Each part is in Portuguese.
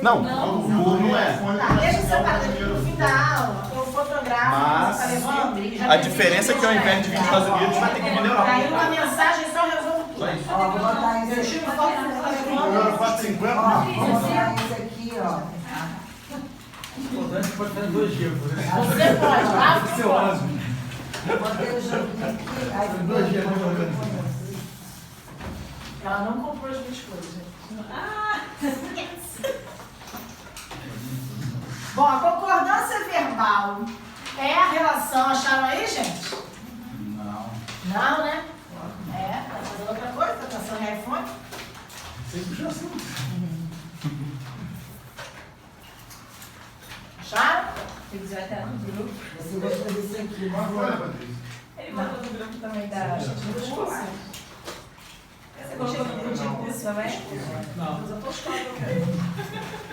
Não, o burro não é. Tá, deixa separado aqui no fim da aula, eu fotografo, Mas tá levando. a diferença é que ao invés de vir dos Estados Unidos, vai ter que vir da Europa. Aí uma mensagem só resolve tudo. Ó, vou botar esse Eu aqui. tiro foto do telefone. 4,50. Ó, vou botar esse aqui, ó. Importante pode fazer 2 dias. Você pode, tá? Você Seu pode. asno. Eu botei o joguinho aqui. Aí 2 dias, né? Ela não comprou as minhas coisas, gente. Bom, a concordância verbal é a relação, acharam aí, gente? Não. Não, né? É, tá fazendo outra coisa, tá pensando em iPhone? Sempre já assim. Acharam? Ele vai estar no grupo. Você gostou desse aqui, né? Olha, Patrícia. Ele mandou no grupo também da gente do curso. Você colocou no grupo do curso também? Não. Mas eu tô escolhendo.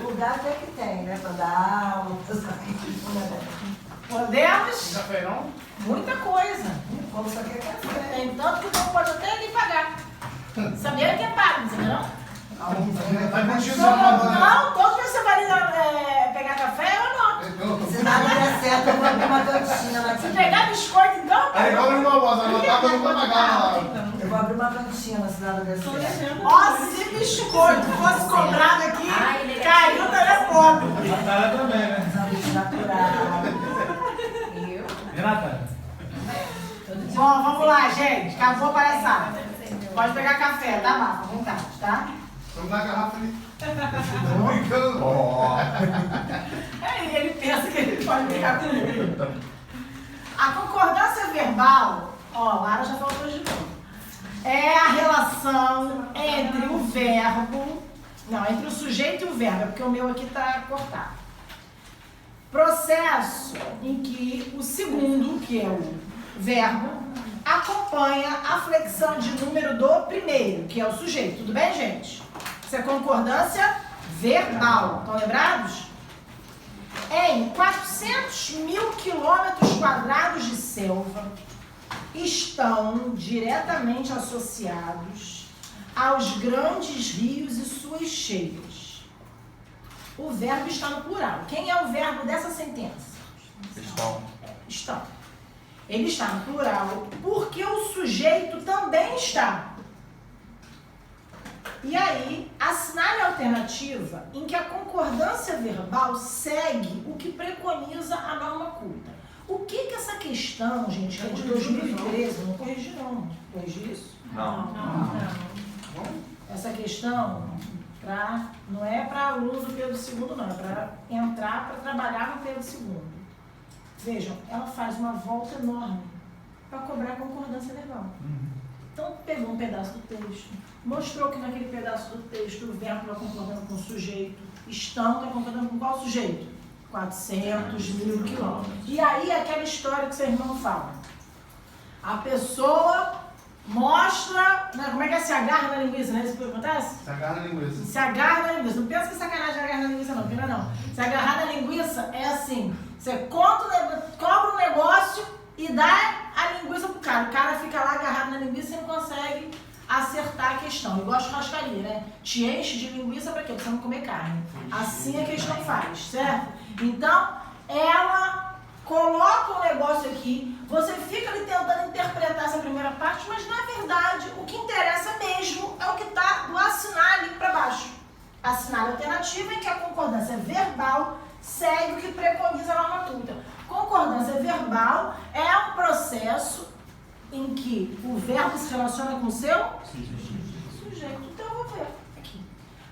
Lugar até que tem, né? Pra dar aula, pra sair. Podemos? Café não? Muita coisa. Como só quer café. Tem tanto que não pode até nem pagar. Sabia que é pago, entendeu? Tá condicionado. Não, todos que você vai ali pegar café, eu anoto. Se nada der certo, eu vou abrir uma cantina lá. Se pegar biscoito, então. Aí igual uma voz, anotava, eu não vou pagar lá. Eu vou abrir uma cantina, se nada der certo. Ó, se biscoito fosse cobrado aqui, caiu da minha pobre. Natália também, né? Saúde natural. Eu? Renata? Bom, vamos lá, gente. Acabou a palhaçada. Pode pegar café, tá, Marco? À vontade, tá? Vamos dar a garrafa ali. Tô brincando. Aí ele pensa que ele pode brincar comigo. A concordância verbal, ó, Lara já falou hoje de novo, é a relação entre o verbo, não, entre o sujeito e o verbo, é porque o meu aqui tá cortado. Processo em que o segundo, que é o verbo, acompanha a flexão de número do primeiro, que é o sujeito. Tudo bem, gente? Isso é concordância verbal. Estão lembrados? Em 400 mil quilômetros quadrados de selva estão diretamente associados aos grandes rios e suas cheias. O verbo está no plural. Quem é o verbo dessa sentença? Estão. Ele está no plural porque o sujeito também está. E aí, assinale a alternativa em que a concordância verbal segue o que preconiza a norma culta. O que essa questão, gente, que é de 2013, não corrigi não. Corrigi isso? Não. Essa questão não é para aluno do Pedro II, não. É para entrar, para trabalhar no Pedro II. Vejam, ela faz uma volta enorme para cobrar concordância verbal. Então, pegou um pedaço do texto, mostrou que naquele pedaço do texto o verbo está concordando com o sujeito, está concordando com qual sujeito? 400 mil quilômetros. E aí, aquela história que seu irmão fala. A pessoa mostra, né, como é que é? Se agarra na linguiça, não é isso que acontece? Se agarra na linguiça. Se agarra na linguiça. Não pensa que sacanagem é agarrar na linguiça, não, porque não. Se agarrar na linguiça é assim: você cobra um negócio e dá a linguiça pro cara. O cara fica lá agarrado na linguiça e não consegue acertar a questão. Igual a churrascaria, né? Te enche de linguiça pra quê? Pra você não comer carne. Assim a questão faz, certo? Então, ela coloca um negócio aqui, você fica ali tentando interpretar essa primeira parte, mas na verdade o que interessa mesmo é o que está do assinale para baixo. Assinale alternativa em que a concordância verbal segue o que preconiza a norma culta. Concordância verbal é um processo em que o verbo se relaciona com o seu sujeito. Então eu vou ver aqui.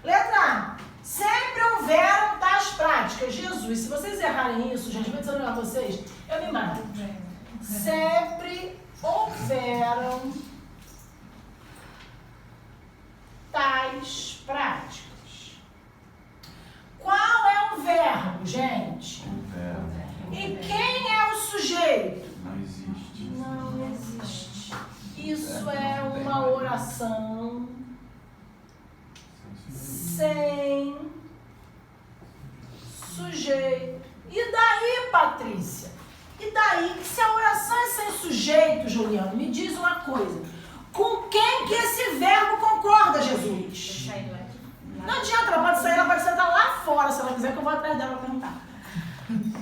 Letra A. Sempre houveram tais práticas. Jesus, se vocês errarem isso, gente, vou dizer a vocês, eu me mato. Sempre houveram tais práticas. Qual é o verbo, gente? E quem é o sujeito? Não existe. Não existe. Isso é uma oração sem sujeito. E daí, Patrícia? E daí que se a oração é sem sujeito, Juliano, me diz uma coisa. Com quem que esse verbo concorda, Jesus? Não adianta, ela pode sair, ela pode sentar lá fora. quiser que eu vou atrás dela perguntar.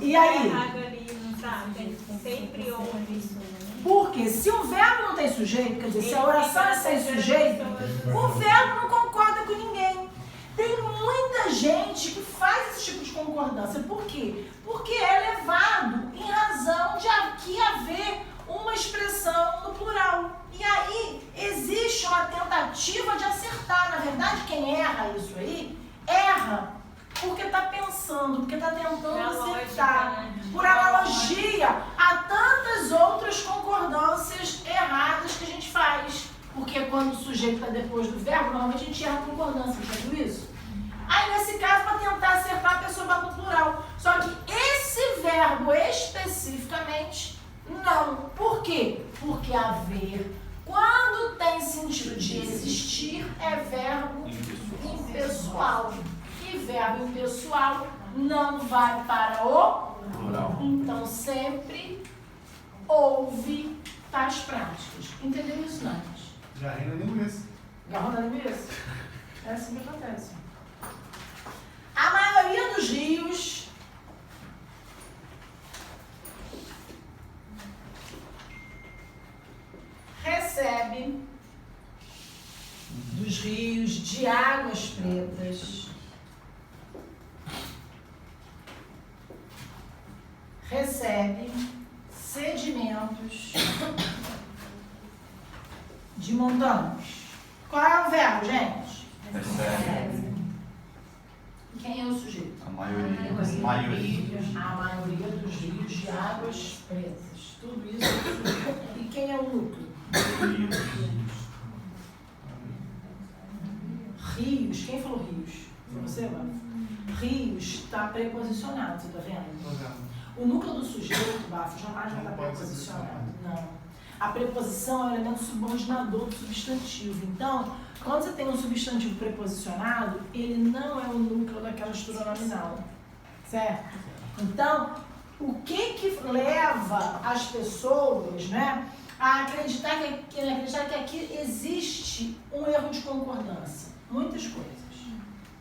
E aí? Errado ali, não sabe? Sempre ouve. Porque se o verbo não tem sujeito, quer dizer, se a oração é sem sujeito, o verbo não concorda com ninguém. Tem muita gente que faz esse tipo de concordância. Por quê? Porque é levado em razão de aqui haver uma expressão no plural. E aí existe uma tentativa de acertar. Na verdade, quem erra isso aí, erra porque está pensando, porque está tentando acertar. Por analogia a tantas outras concordâncias erradas que a gente faz. Porque quando o sujeito está depois do verbo, normalmente a gente erra a concordância, já viu isso? Aí nesse caso, para tentar acertar, a pessoa vai no plural. Só que esse verbo especificamente, não. Por quê? Porque haver, quando tem sentido de existir, é verbo impessoal. E verbo impessoal não vai para o Plural. Então sempre ouve tais práticas. Entendeu isso, Nath? Já rei na linguiça. Garrão da linguiça? É assim que acontece. A maioria dos rios recebe dos rios de águas pretas, recebe sedimentos de montanhas. Qual é o verbo, gente? Recebe. E quem é o sujeito? A maioria. A maioria dos rios de águas pretas. Tudo isso é o sujeito. E quem é o núcleo? Rios. Quem falou rios? Foi você, mano? Rios está preposicionado, você está vendo? O núcleo do sujeito, Bafo, jamais vai estar preposicionado. Não. A preposição é o elemento subordinador do substantivo. Então, quando você tem um substantivo preposicionado, ele não é o núcleo daquela estrutura nominal. Certo? Então, o que leva as pessoas, né, a acreditar que aqui existe um erro de concordância? Muitas coisas.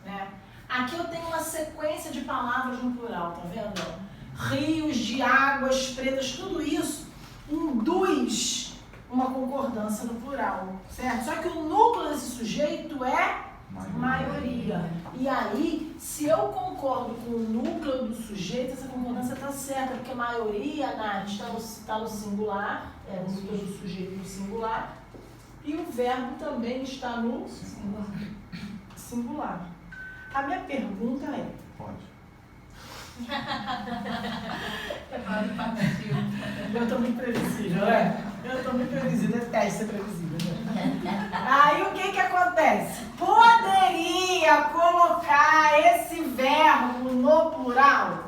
Né? Aqui eu tenho uma sequência de palavras no plural, tá vendo? Rios de águas pretas, tudo isso induz uma concordância no plural, certo? Só que o núcleo desse sujeito é maioria. E aí, se eu concordo com o núcleo do sujeito, essa concordância está certa, porque a maioria, Nath, está no singular, é o núcleo do sujeito no singular, e o verbo também está no singular. A minha pergunta é... Pode. Eu estou muito previsível, né? Eu estou muito previsível, detesto ser previsível. Né? Aí o que acontece? Poderia colocar esse verbo no plural?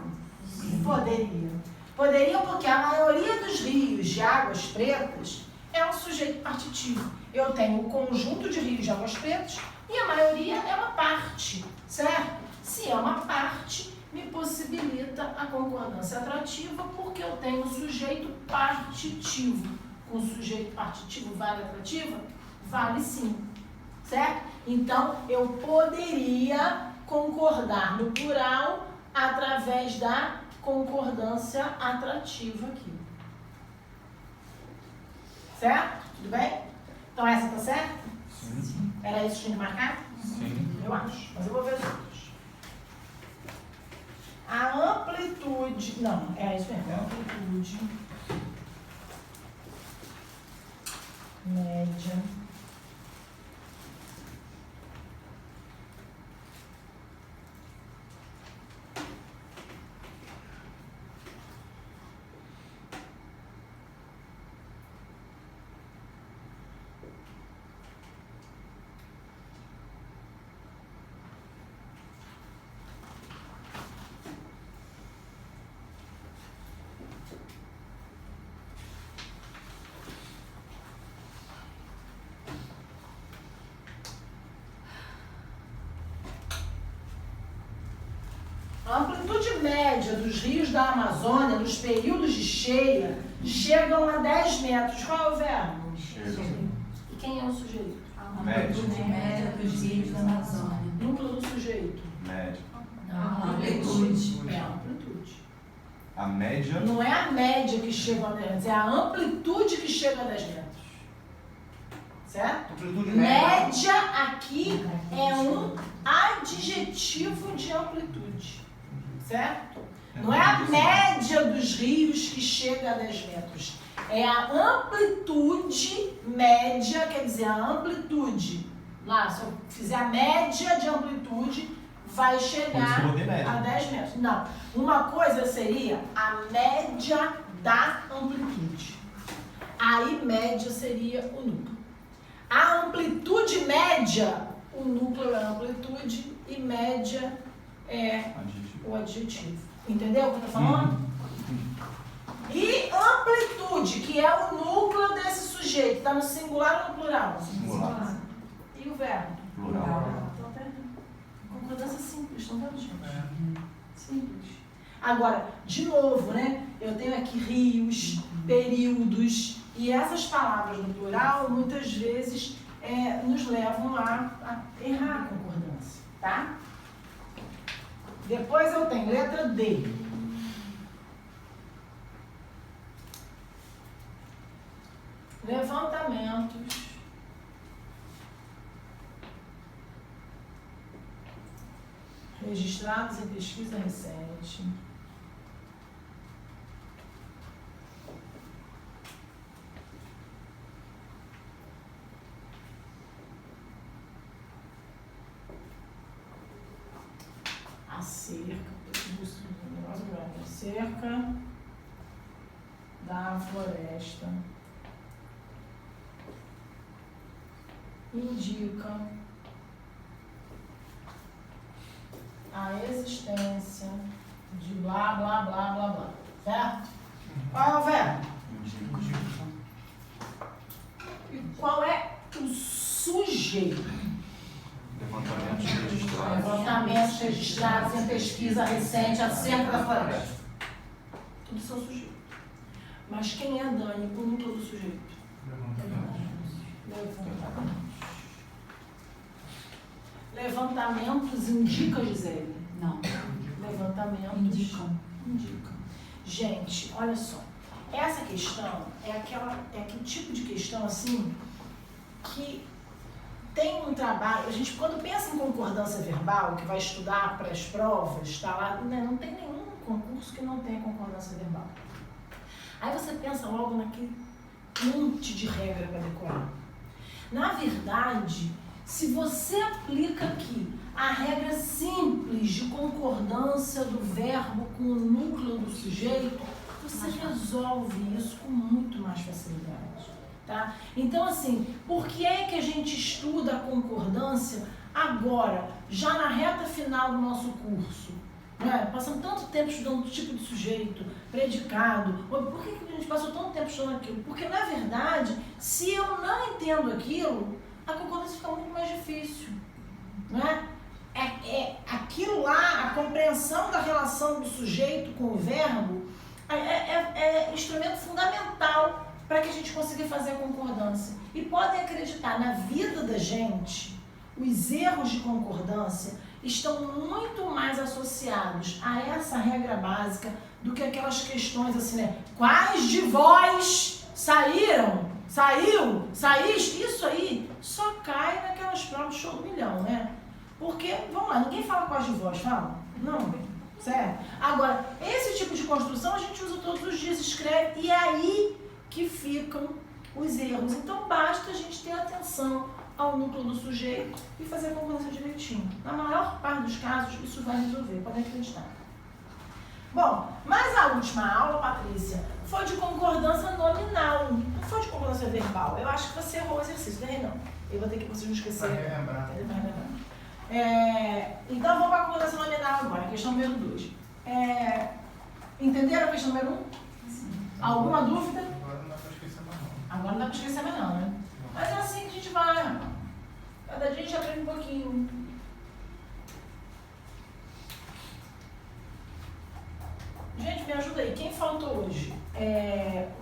Poderia. Poderia porque a maioria dos rios de águas pretas é um sujeito partitivo. Eu tenho um conjunto de rios de águas pretas e a maioria é uma parte, certo? Se é uma parte, me possibilita a concordância atrativa porque eu tenho um sujeito partitivo. Com sujeito partitivo vale atrativa? Vale sim, certo? Então, eu poderia concordar no plural através da concordância atrativa aqui. Certo? Tudo bem? Então, essa tá certa? Sim. Era isso que tinha que marcar? Sim. Eu acho, mas eu vou ver os outros. A amplitude... Não, é isso mesmo. A amplitude média A amplitude média dos rios da Amazônia, nos períodos de cheia, chegam a 10 metros. Qual é o verbo? Chega. E quem é o sujeito? Médio. Média dos rios da Amazônia. Núcleo do sujeito. Média. Não, amplitude. É a amplitude. A média. Não é a média que chega a 10 metros, é a amplitude que chega a 10 metros. Certo? Amplitude média. Média aqui é um adjetivo de amplitude. Certo? Não é a média dos rios que chega a 10 metros. É a amplitude média, quer dizer, a amplitude. Lá, se eu fizer a média de amplitude, vai Por isso que eu chegar botei média. a 10 metros. Não. Uma coisa seria a média da amplitude. Aí, média seria o núcleo. A amplitude média, o núcleo é a amplitude e média é Adjetivo. o adjetivo. Entendeu o que eu tô falando? E amplitude, que é o núcleo desse sujeito, está no singular ou no plural? Singular. E o verbo? Plural. Então, tá. Concordância simples, não tá, gente? Simples. Agora, de novo, né? Eu tenho aqui rios, períodos, e essas palavras no plural, muitas vezes, nos levam a errar a concordância, tá? Depois eu tenho letra D. Levantamentos registrados em pesquisa recente. Acerca da floresta indica a existência de blá, blá, blá, blá, blá. Certo? Qual é o verbo? E qual é o sujeito? Levantamentos registrados. Levantamentos registrados em pesquisa recente acerca da floresta. Tudo são sujeitos. Mas quem é Dani por um todo sujeito? Levantamentos. Levantamentos indica, Gisele? Não. Levantamentos indicam. Gente, olha só. Essa questão é aquele tipo de questão assim que tem um trabalho. A gente, quando pensa em concordância verbal, que vai estudar para as provas, está lá, né, não tem nenhum concurso que não tenha concordância verbal. Aí você pensa logo naquele monte de regra para decorar. Na verdade, se você aplica aqui a regra simples de concordância do verbo com o núcleo do sujeito, você resolve isso com muito mais facilidade. Tá? Então, assim, por que é que a gente estuda a concordância agora, já na reta final do nosso curso? Né? Passamos tanto tempo estudando tipo de sujeito, predicado. Por que a gente passou tanto tempo estudando aquilo? Porque, na verdade, se eu não entendo aquilo, a concordância fica muito mais difícil. Né? Aquilo lá, a compreensão da relação do sujeito com o verbo, é instrumento fundamental para que a gente consiga fazer a concordância. E podem acreditar, na vida da gente, os erros de concordância estão muito mais associados a essa regra básica do que aquelas questões assim, né? Quais de vós saíram? Saiu? Saíste? Isso aí só cai naquelas provas de show do milhão, né? Porque, vamos lá, ninguém fala quais de vós, fala? Não, certo? Agora, esse tipo de construção a gente usa todos os dias, escreve, e é aí que ficam os erros. Então, basta a gente ter atenção ao núcleo do sujeito e fazer a concordância direitinho. Na maior parte dos casos, isso vai resolver, podem acreditar. Bom, mas a última aula, Patrícia, foi de concordância nominal, não foi de concordância verbal. Eu acho que você errou o exercício, não. Eu vou ter que vocês não esquecerem. Então, vamos para a concordância nominal agora, questão número 2. Entenderam a questão número 1? Alguma dúvida? Agora não dá para esquecer mais não. Agora não dá para esquecer mais não, né? Mas é assim que a gente vai, irmão. Cada dia a gente aprende um pouquinho. Gente, me ajuda aí. Quem faltou hoje?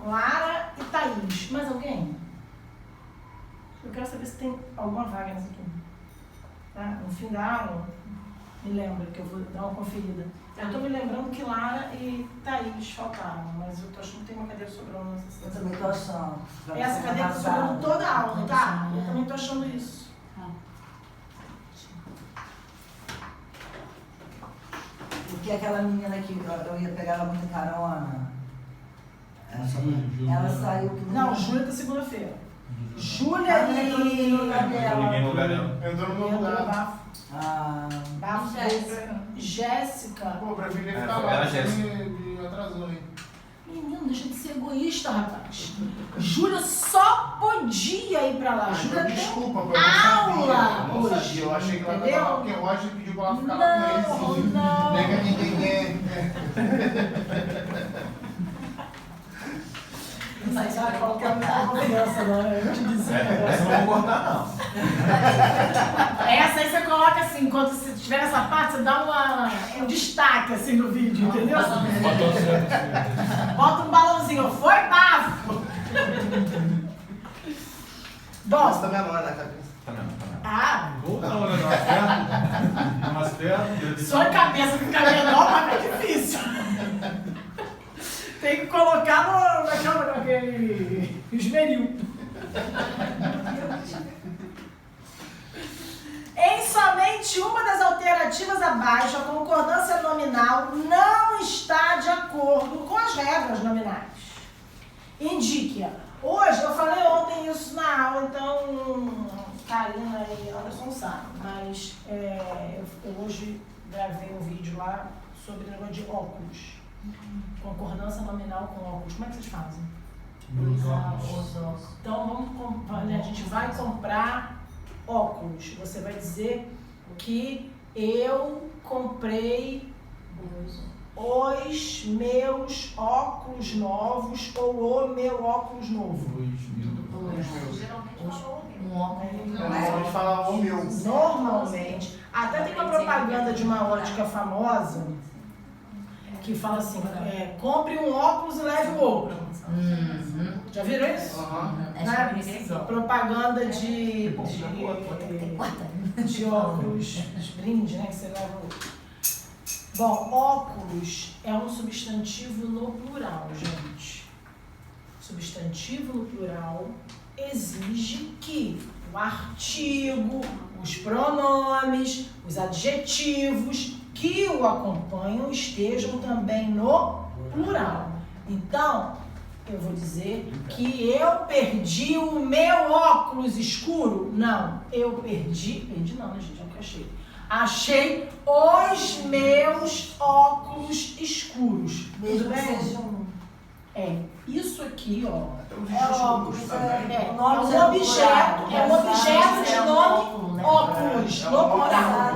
Lara e Thaís. Mais alguém? Eu quero saber se tem alguma vaga nessa turma. Tá? No fim da aula, Me lembra que eu vou dar uma conferida. Eu tô me lembrando que Lara e Thaís faltaram, mas eu tô achando que tem uma cadeira sobrando. Não sei se Eu também tô achando. essa cadeira tá sobrando toda a aula, tá? Eu também tô achando isso. Porque aquela menina que eu ia pegar ela muita carona, ela saiu que Não, Júlia tá segunda-feira. Júlia Ninguém no lugar e... dela. Ninguém no lugar dela. Entrou no meu Entrou lugar. Bafo. Ah, Bafo. Jéssica. Pô, preferi É, ficar foi lá, ela, você Jéssica. me atrasou, hein? Menino, deixa de ser egoísta, rapaz. Júlia só podia ir pra lá. Júlia tem Desculpa, pô, eu aula não hoje, sabia. Eu achei que ela entendeu? tava porque o Roger pediu pra ela ficar lá com ele. Não. Nega ninguém. Mas sabe qual que é a minha confiança, né? Eu te dizer. Essa eu não vou cortar, não. Essa aí você coloca assim, quando você tiver essa parte, você dá um destaque assim no vídeo, entendeu? Bota um balãozinho, foi bafo! Bom, Você também não é na cabeça. Tá mesmo, tá mesmo. ah, Volta uma umas pernas. só em cabeça fica menor, mas é difícil. Tem que colocar naquele esmeril. Em somente uma das alternativas abaixo, a concordância nominal não está de acordo com as regras nominais. Indique-a. Hoje, eu falei ontem isso na aula, então Karina e Anderson sabem, mas eu hoje gravei um vídeo lá sobre o negócio de óculos. Concordância nominal com óculos. Como é que vocês fazem? Então, a gente vai comprar óculos. Você vai dizer que eu comprei os meus óculos novos ou o meu óculos novo. Normalmente fala o meu. Normalmente. Até tem uma propaganda de uma ótica famosa que fala assim, compre um óculos e leve o outro. Já viram isso? Né? Propaganda de óculos, de brinde, né? Que você leva o outro. Bom, óculos é um substantivo no plural, gente. Substantivo no plural exige que o artigo, os pronomes, os adjetivos que o acompanham estejam também no plural. Então, eu vou dizer que eu perdi o meu óculos escuro. Não, eu perdi não, né, gente? É o que eu achei. Achei os meus óculos escuros. Tudo bem? Isso aqui, ó. É óculos. É um objeto de nome óculos, no plural.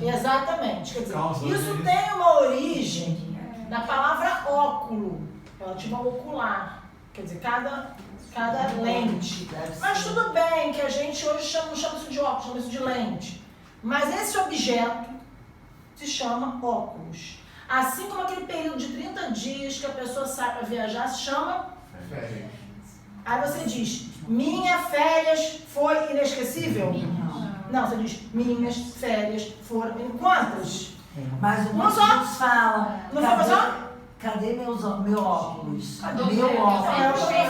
Exatamente. Quer dizer, isso tem uma origem da palavra óculo, relativa ao ocular. Quer dizer, cada lente. Mas tudo bem que a gente hoje não chama isso de óculos, chama isso de lente. Mas esse objeto se chama óculos. Assim como aquele período de 30 dias que a pessoa sai para viajar se chama Férias. Aí você diz, minha férias foi inesquecível? Não, você diz, minhas férias foram... Quantas? mas o Não só. muitos falam. Não foi só? Cadê meu óculos? É Meu o que eu óculos. tô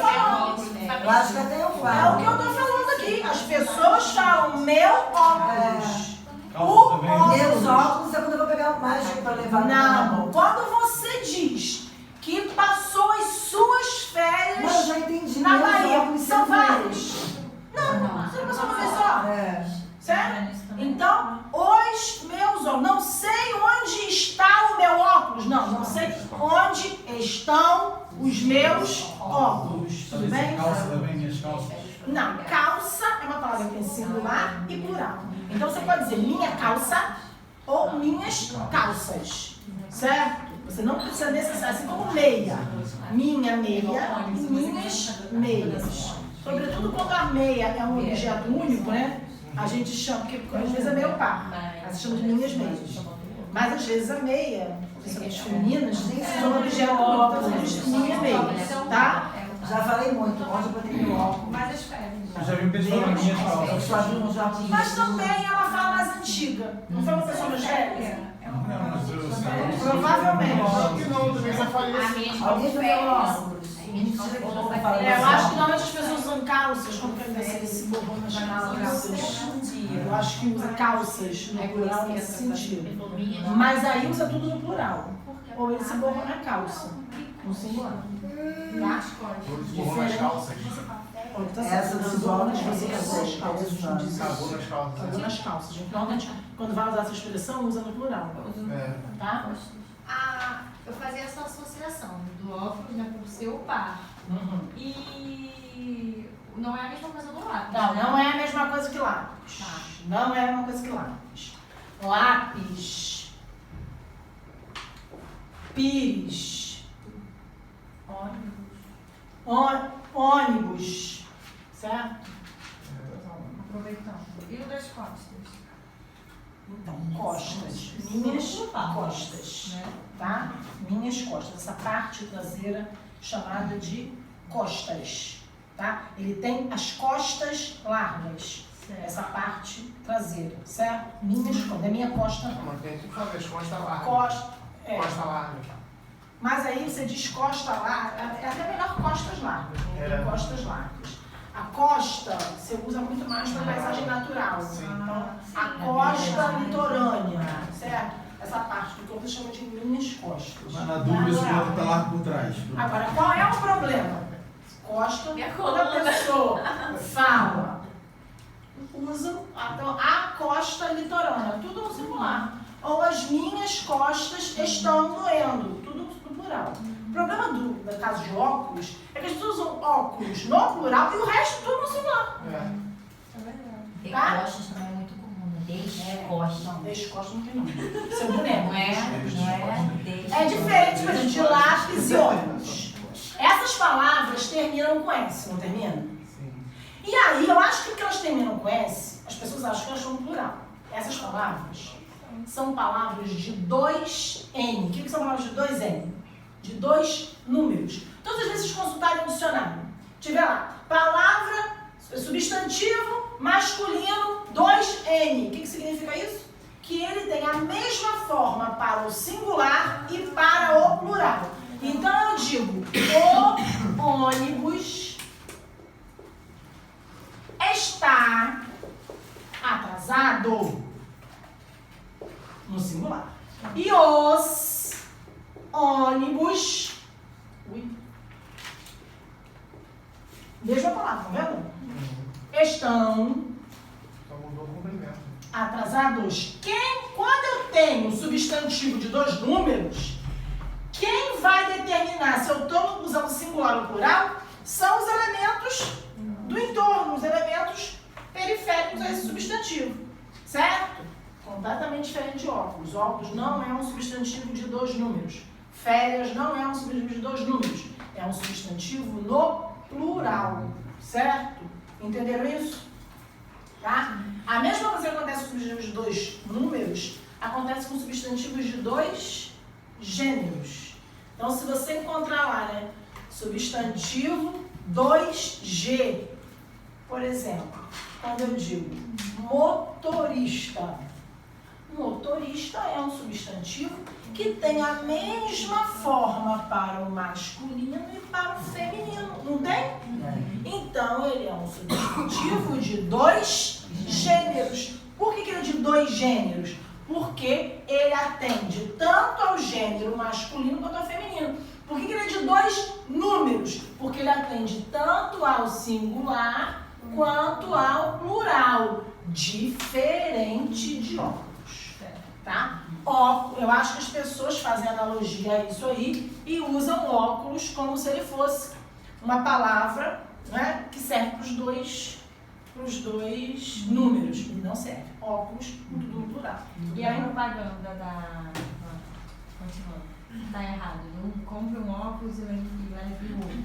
falando. Eu acho que até eu É falo. o que eu tô falando aqui. As pessoas falam meu óculos. Calça também. Meus óculos é quando eu vou pegar o mágico para levar no Não, carro. quando você diz que passou as suas Mas eu férias já entendi. na meus Bahia, óculos são são vários. Não, você não passou uma vez só. É. Certo? Então, os meus óculos. Não sei onde está o meu óculos. Não sei onde estão os meus óculos. Tudo bem? Calça também, minhas calças. Não, calça é uma palavra que tem singular e plural. Então você pode dizer minha calça ou minhas calças. Certo? Você não precisa necessariamente, assim como meia. Minha meia e minhas meias. Sobretudo quando a meia é um objeto único, né? A gente chama, porque às vezes é meio par. A gente chama de minhas meias. Mas às vezes a meia, principalmente femininas, são objeto único, então a gente minha meia, tá? Já falei muito, ontem eu botei meu óculos. Mas as férias. Eu já vi um pessoal na minha Eu calça. só vi uns óculos. Mas também é uma fala mais antiga. Não foi uma pessoa mais velha? Não, mas eu sei. Provavelmente. Não, que não, também já falei A isso. minha Alguém escola já férias. viu óculos? Mentira, Eu eu vou vou falar. Eu acho que normalmente as pessoas usam calças, como que ainda se borrou nas calças. Eu acho que usa calças no plural nesse sentido. Mas aí usa tudo no plural. Ou ele se borrou na calça, no singular. Tá? Borrou nas calças. Ou tá Essa certo, dos se borrou nas homens, calças, você nas calças, quer não diz Acabou isso. nas calças. Acabou nas calças. Então, quando vai usar essa expressão, usa no plural. É. Tá? Eu fazia essa associação do óculos, né, por ser o par. Uhum. E não é a mesma coisa do lápis. Não, não é a mesma coisa que lápis. Tá. Não é a mesma coisa que lápis. Lápis. Pires. Ônibus. Certo? Aproveitando. E o das costas? Então, costas. Minhas costas. Né? Tá? Minhas costas. Essa parte traseira chamada de costas. Tá? Ele tem as costas largas. Essa parte traseira, certo? Minhas costas. É minha costa. Não, mas tem que fazer as costas largas. Costa. É. Costa larga. Mas aí você diz costa larga, é até melhor costas largas, né? Tem costas largas. A costa você usa muito mais para paisagem natural. Então, a costa litorânea, certo? Essa parte do corpo chama de minhas costas. Mas na dúvida, esse outro tá lá por trás. Agora, qual é o problema? Costa, Minha quando a coluna. pessoa fala, usa então, a costa litorânea, tudo no singular. Ou as minhas costas estão doendo, tudo no plural. O problema do caso de óculos é que as pessoas usam óculos no plural e o resto tudo no singular. Tem Tá? costas também é muito comum, né? Descostas. Não, descosta não tem não. Seu boneco. Não é? É diferente, por exemplo, de lápis e ônibus. Essas palavras terminam com S, não terminam? Sim. E aí, eu acho que porque elas terminam com S, as pessoas acham que elas são no plural. Essas palavras são palavras de 2N. O que são palavras de 2N? De 2 números. Todas as vezes que consultarem o dicionário, tiver lá, palavra, substantivo, masculino, 2N. O que significa isso? Que ele tem a mesma forma para o singular e para o plural. Então eu digo, o ônibus está atrasado no singular. E os ônibus, mesma palavra, tá vendo? Estão Só mudou o complemento. atrasados. Quando eu tenho substantivo de 2 números, quem vai determinar se eu estou usando singular ou plural são os elementos do entorno, os elementos periféricos a esse substantivo, certo? Completamente diferente de óculos. Óculos não é um substantivo de 2 números. Férias não é um substantivo de 2 números. É um substantivo no plural, certo? Entenderam isso? Tá? A mesma coisa que acontece com substantivos de 2 números, acontece com substantivos de 2 gêneros. Então, se você encontrar lá, né, substantivo 2G, por exemplo, quando eu digo motorista, motorista é um substantivo que tem a mesma forma para o masculino e para o feminino, não tem? Então, ele é um substantivo de 2 gêneros. Por que ele é de 2 gêneros? Porque ele atende tanto ao gênero masculino quanto ao feminino. Por que ele é de 2 números? Porque ele atende tanto ao singular quanto ao plural. Diferente de óculos. Tá? Óculos, eu acho que as pessoas fazem analogia a isso aí e usam óculos como se ele fosse uma palavra, né, que serve para os dois números. E não serve. Óculos, tudo no plural. E a propaganda da... Continuando. Tá errado. Não compre um óculos e leve o outro.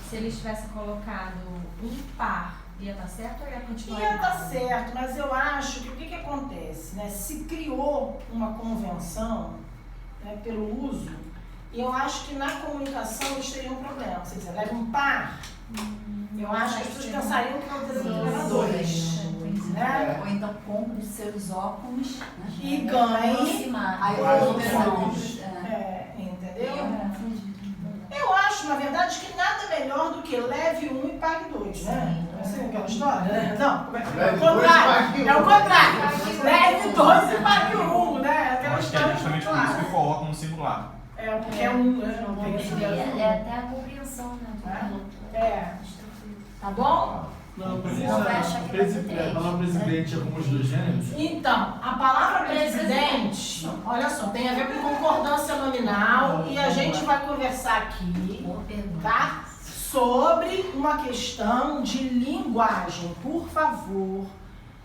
Se eles tivessem colocado um par, ia estar certo ou ia continuar Ia estar errado? certo, mas eu acho que o que acontece, né? Se criou uma convenção, né, pelo uso, E eu acho que na comunicação eles teriam um problema. Se você leva um par, eu acho que as pessoas pensariam que não teria que levar dois. Né? Ou então compre seus óculos, né? E ganhe. Aproximar. Aí Mas eu os compro óculos. óculos. Entendeu? Eu acho, na verdade, que nada melhor do que leve um e pague dois, né? Não é aquela história, né? Não, é o Leve dois, contrário. pague um. É o contrário. Leve dois e pague um, né? Eu Aquela acho que é história justamente por isso que colocam no singular. É, porque é um, né? Não tem esse É até a compreensão, né? É. Tá bom? Não, Não vai achar que vai ser três. a palavra presidente é como os dois gêneros? Então, a palavra presidente, olha só, tem a ver com concordância nominal e a gente vai conversar aqui, Boa pergunta. tá? Sobre uma questão de linguagem, por favor,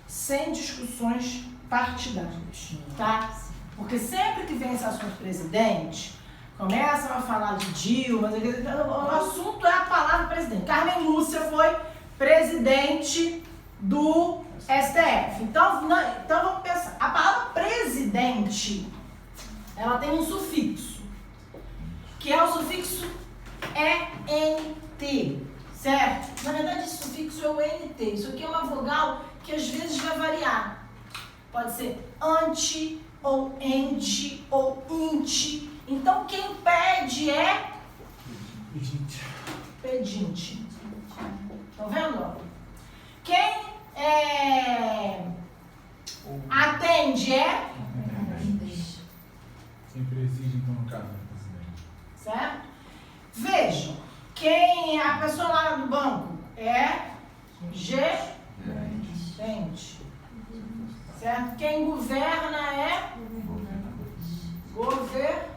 sem discussões partidárias, tá? Porque sempre que vem esse assunto presidente, começam a falar de Dilma, o assunto é a palavra presidente. Carmen Lúcia foi presidente do STF. Então vamos pensar. A palavra presidente, ela tem um sufixo, que é o sufixo ENT, certo? Na verdade, esse sufixo é o NT. Isso aqui é uma vogal que às vezes vai variar. Pode ser ante, ou ente, ou int. Então, quem pede é pedinte. Estão vendo? Quem atende é Sempre exige, então, no caso, presidente. certo? Vejam, quem a pessoa lá do banco é gerente, certo? Quem governa é governante.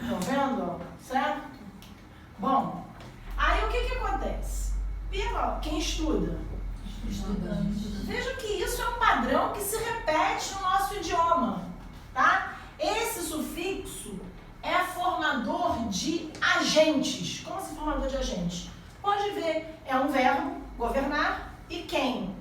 Estão vendo? Certo? Bom, aí o que acontece? Quem estuda? Estudante. Vejam que isso é um padrão que se repete no nosso idioma, tá? Esse sufixo é formador de agentes. Como assim formador de agentes? Pode ver, é um verbo, governar, e quem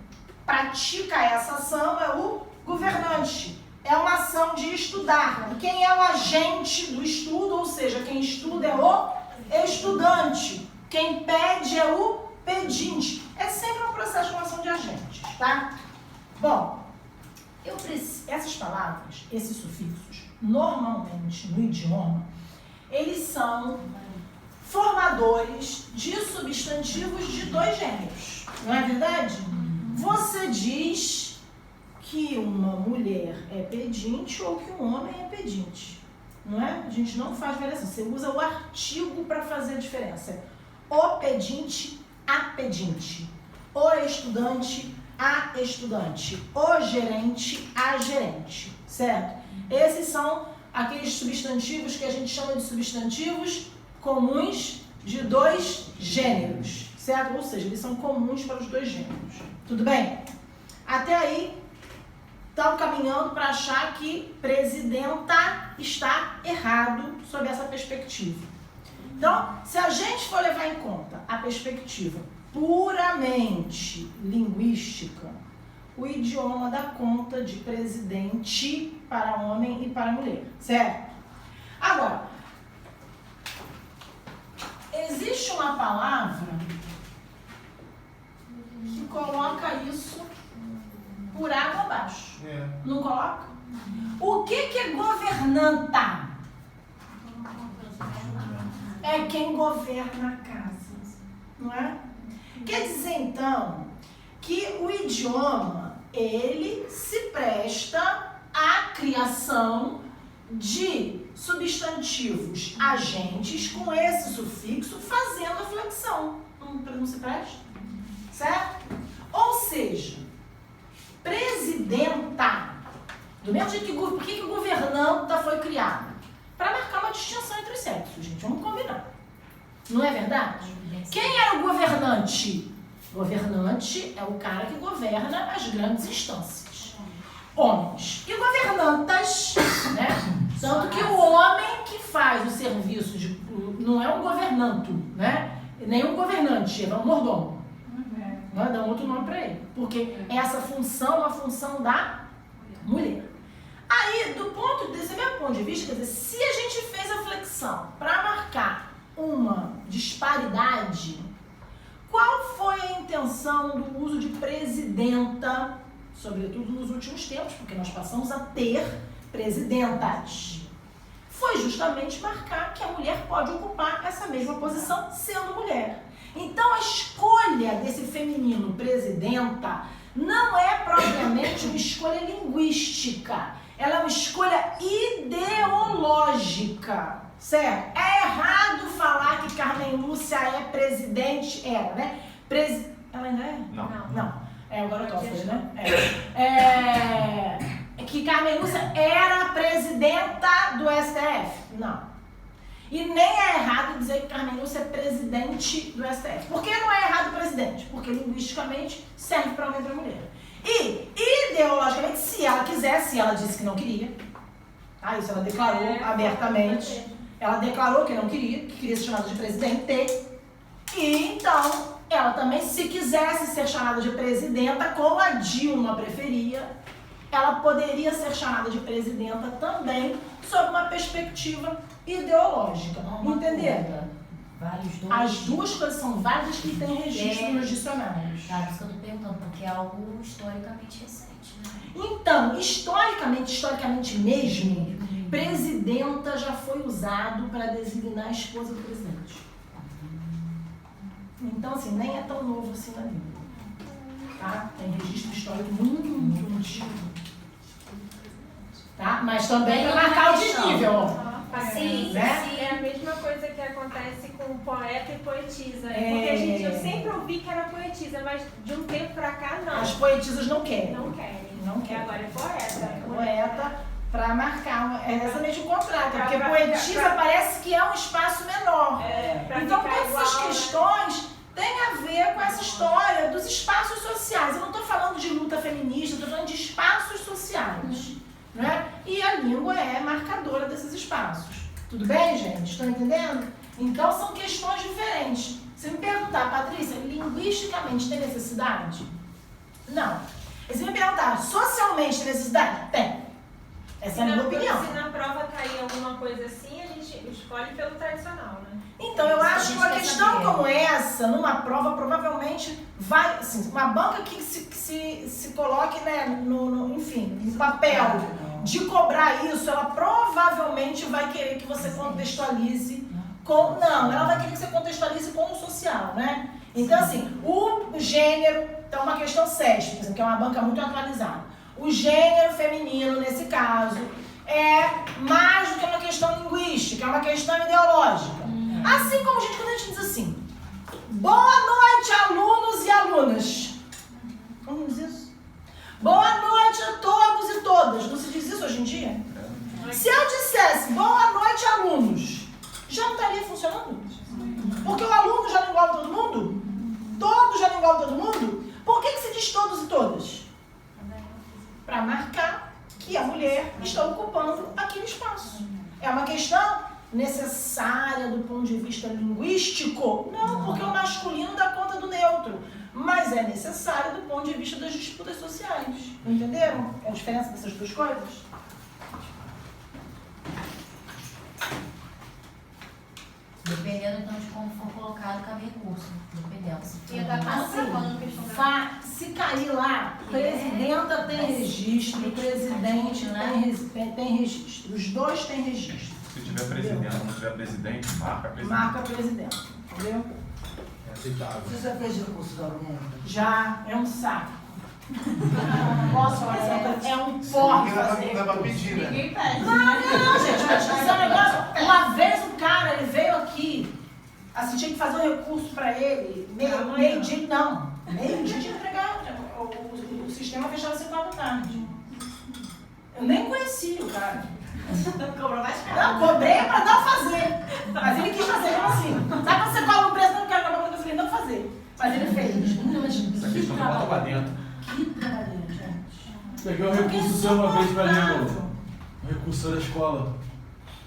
pratica essa ação é o governante. É uma ação de estudar. E quem é o agente do estudo, ou seja, quem estuda é o estudante. Quem pede é o pedinte. É sempre um processo de formação de agentes, tá? Bom, essas palavras, esses sufixos, normalmente no idioma, eles são formadores de substantivos de dois gêneros. Não é verdade? Você diz que uma mulher é pedinte ou que um homem é pedinte. Não é? A gente não faz variação. Você usa o artigo para fazer a diferença. O pedinte, a pedinte. O estudante, a estudante. O gerente, a gerente. Certo? Esses são aqueles substantivos que a gente chama de substantivos comuns de dois gêneros. Certo? Ou seja, eles são comuns para os dois gêneros. Tudo bem? Até aí, estão caminhando para achar que presidenta está errado sob essa perspectiva. Então, se a gente for levar em conta a perspectiva puramente linguística, o idioma dá conta de presidente para homem e para mulher, certo? Agora, existe uma palavra que coloca isso por água abaixo. Não coloca? O que é governanta? É quem governa a casa, não é? Quer dizer, então, que o idioma, ele se presta à criação de substantivos agentes com esse sufixo fazendo a flexão. Não se presta? Certo? Ou seja, presidenta, do mesmo jeito que por que o governanta foi criado? Para marcar uma distinção entre os sexos, gente. Vamos combinar. Não é verdade? Quem era o governante? Governante é o cara que governa as grandes instâncias. Homens. E governantas, né? Tanto que o homem que faz o serviço de... Não é um governanto, né? Nem um governante, é um mordomo. Não dá outro nome para ele. Porque essa função é a função da mulher. Aí, do ponto desse mesmo ponto ponto de vista, quer dizer, se a gente fez a flexão para marcar uma disparidade, qual foi a intenção do uso de presidenta, sobretudo nos últimos tempos, porque nós passamos a ter presidentas? Foi justamente marcar que a mulher pode ocupar essa mesma posição sendo mulher. Então a escolha desse feminino presidenta não é propriamente uma escolha linguística, ela é uma escolha ideológica, certo? É errado falar que Carmen Lúcia é presidente, era, né? Ela ainda é? Não. Agora eu tô falando, né? Que Carmen Lúcia era presidenta do STF? Não. E nem é errado dizer que Carmen Lúcia é presidente do STF. Por que não é errado presidente? Porque linguisticamente serve para homem e para mulher. E ideologicamente, se ela quisesse, ela disse que não queria. Isso ela declarou abertamente. Ela declarou que não queria, que queria ser chamada de presidente. E então, ela também, se quisesse ser chamada de presidenta, como a Dilma preferia, ela poderia ser chamada de presidenta também, sob uma perspectiva ideológica. Entenderam? As duas coisas são válidas que têm registro nos dicionários. Claro, isso que eu estou perguntando, porque é algo historicamente recente, né? Então, historicamente mesmo, presidenta já foi usado para designar a esposa do presidente. Então, assim, nem é tão novo assim na língua. Tá? Tem registro histórico muito antigo. Tá? Mas também para marcar o desnível, ó. Sim, né? sim, é a mesma coisa que acontece com poeta e poetisa. Porque eu sempre ouvi que era poetisa, mas de um tempo pra cá não. As poetisas não querem. Não querem. Não querem. Agora é poeta. Poeta para marcar, é exatamente o contrário, porque poetisa parece que é um espaço menor. Então todas essas questões têm a ver com essa história dos espaços sociais. Eu não estou falando de luta feminista, estou falando de espaços sociais. Né? E a língua é marcadora desses espaços. Tudo bem, gente? Estão entendendo? Então são questões diferentes. Se me perguntar, Patrícia, linguisticamente tem necessidade? Não. E se me perguntar, socialmente tem necessidade? Tem. Essa é a minha opinião. Se na prova cair alguma coisa assim, a gente escolhe pelo tradicional, né? Então, eu acho que uma questão como essa, numa prova, provavelmente vai, assim, uma banca que se coloque, né, enfim, em papel de cobrar isso, ela provavelmente vai querer que você contextualize com... Não, ela vai querer que você contextualize com o social, né? Então, assim, o gênero, então uma questão SESP, por exemplo, que é uma banca muito atualizada. O gênero feminino, nesse caso, é mais do que uma questão linguística, é uma questão ideológica. Assim como, gente, quando a gente diz assim, boa noite, alunos e alunas. Como diz isso? Boa noite a todos e todas. Não se diz isso hoje em dia? Se eu dissesse boa noite, alunos, já não estaria funcionando? Porque o aluno já não engloba todo mundo? Todos já não engloba todo mundo? Por que se diz todos e todas? Para marcar que a mulher está ocupando aquele espaço. É uma questão necessária do ponto de vista linguístico? Não, porque o masculino dá conta do neutro. Mas é necessário do ponto de vista das disputas sociais. Entenderam a diferença dessas duas coisas? Dependendo então de como for colocado cada recurso. Dependendo. Se cair lá, presidenta tem registro, presidente tem registro. Os dois têm registro. Se tiver presidente, não tiver presidente, marca presidente. Marca presidente, entendeu? É aceitável. Você já fez recurso da União? Já, é um saco. Posso fazer? É um porco fazer. Não dá pra pedir, né? Ninguém pede. Não, gente, mas isso é um negócio. Uma vez o cara, ele veio aqui, assim, tinha que fazer um recurso pra ele, meio-dia, não. Meio-dia de entregar. O sistema fechava às 5 da tarde. Eu nem conhecia o cara. Cobrou mais caro. Não, cobrei pra não fazer. Mas ele quis fazer, como assim? Sabe quando você cobra um preço, não quero cobrar um preço, ele não fazer. Mas ele fez. Essa questão do bota pra dentro. Que trabalho, gente. Peguei um recurso seu uma vez pra língua. Um recurso da escola.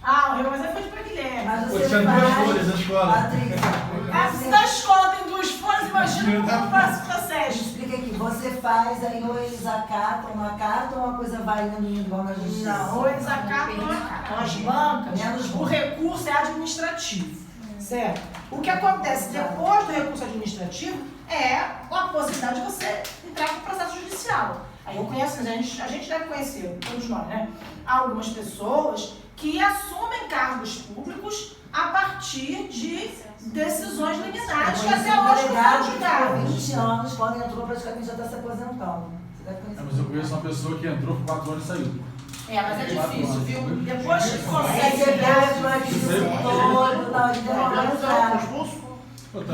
Ah, mas aí foi de pra Guilherme. Mas Pô, você tinha duas faz... folhas na escola. Patrícia, Da escola tem 2 os fãs imaginam como o próximo processo. Explica aqui, você faz, aí ou eles acatam, não acatam, ou a coisa vai indo igual na justiça? Não, ou eles acatam ou não acatam. As bancas, o recurso é administrativo, certo? O que acontece depois do recurso administrativo é a possibilidade de você entrar com o processo judicial. Aí eu conheço, a gente deve conhecer, todos nós, né? Algumas pessoas que assumem cargos públicos a partir de decisões liminares que até hoje não foram julgadas. 20 anos, quando entrou praticamente já está se aposentando. Você deve conhecer. Mas eu conheço uma pessoa que entrou por 4 anos e saiu. Mas é difícil, viu? Depois que consegue Recebeu de uma aquisição toda, na hora de demorar.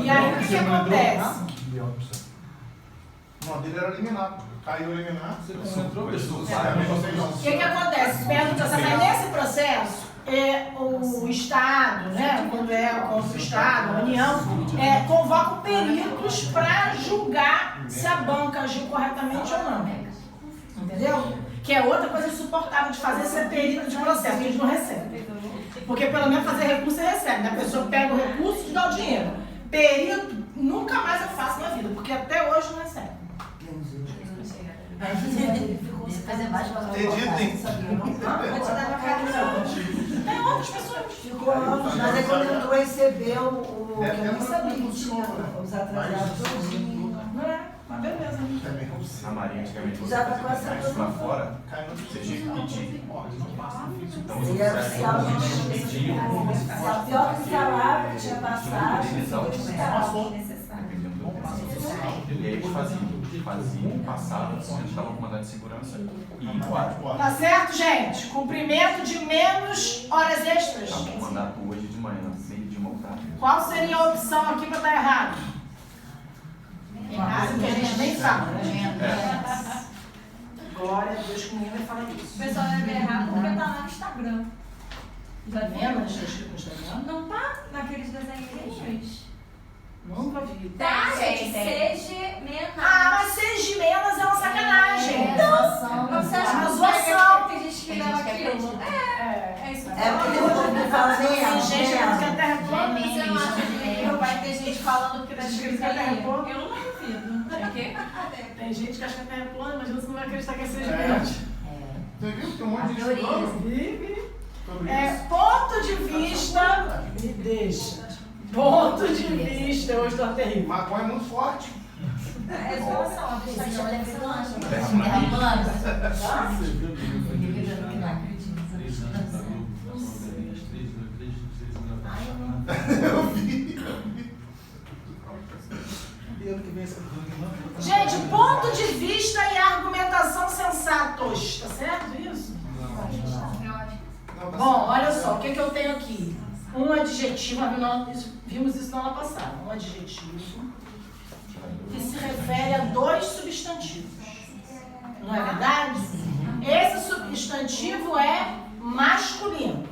E aí o que acontece? Não, dele era eliminado. Caiu eliminado. Você não entrou, pessoa. O que acontece? Pergunta, mas nesse processo, o Estado, né, quando é contra o Estado, a União, convoca peritos para julgar se a banca agiu corretamente ou não. Entendeu? Que é outra coisa insuportável de fazer, ser perito de processo, que eles não recebem. Porque pelo menos fazer recurso você recebe, né? A pessoa pega o recurso e dá o dinheiro. Perito, nunca mais eu faço na vida, porque até hoje não recebe. Fazer mais para Tem outras pessoas. Ficou anos, mas aí quando entrou recebeu o que eu nem sabia que tinha os atrasados todinho. Não é? Mas beleza. A Maria antigamente você Já tá fazia quase isso lá aposentado. fora, você tinha que pedir. Então você Ele era oficial de pediu. justiça. Pior que salário que tinha passado. E aí eles faziam, passavam, a gente estava com mandado de segurança e ia embora. Tá certo, gente? Cumprimento de menos horas extras. Estava com mandato hoje de manhã, meio de uma tarde. Qual seria a opção aqui para estar errado? Errado que a gente nem sabe, né? Glória a Deus que ninguém vai falar O isso. pessoal deve errar porque tá lá no Instagram. Tá vendo? Deixa eu escrever no Instagram. Não tá naqueles desenhos. Nunca vi. Tá, gente. Tem. Seja menos. Mas 6 de menos é uma sacanagem. Você acha Uma que zoação. tem gente que Tem leva gente que aquilo? É isso. É porque tem um que fala Tem menos. gente que acha que a terra é plana. Você não acha que vai ter gente falando porque tá escrito que a terra é ali? plana? Eu não duvido. É o quê? Tem gente que acha que a terra é plana, mas você não vai acreditar que é 6 de menos. Você viu? Tem um monte de gente Teoria. falando Vive. sobre isso. Ponto de vista. Me deixa. Ponto de vista. Hoje tô terrível. Maconha é muito forte. É zoação. A gente tá chamando de zoação. Terra plana. Você viu? Eu não acredito. 3 anos, tá viu? 3 Eu vi. Gente, ponto de vista e argumentação sensatos. Tá certo isso? Bom, olha só, o que eu tenho aqui? Um adjetivo, vimos isso na aula passada. Um adjetivo que se refere a 2 substantivos. Não é verdade? Esse substantivo é masculino.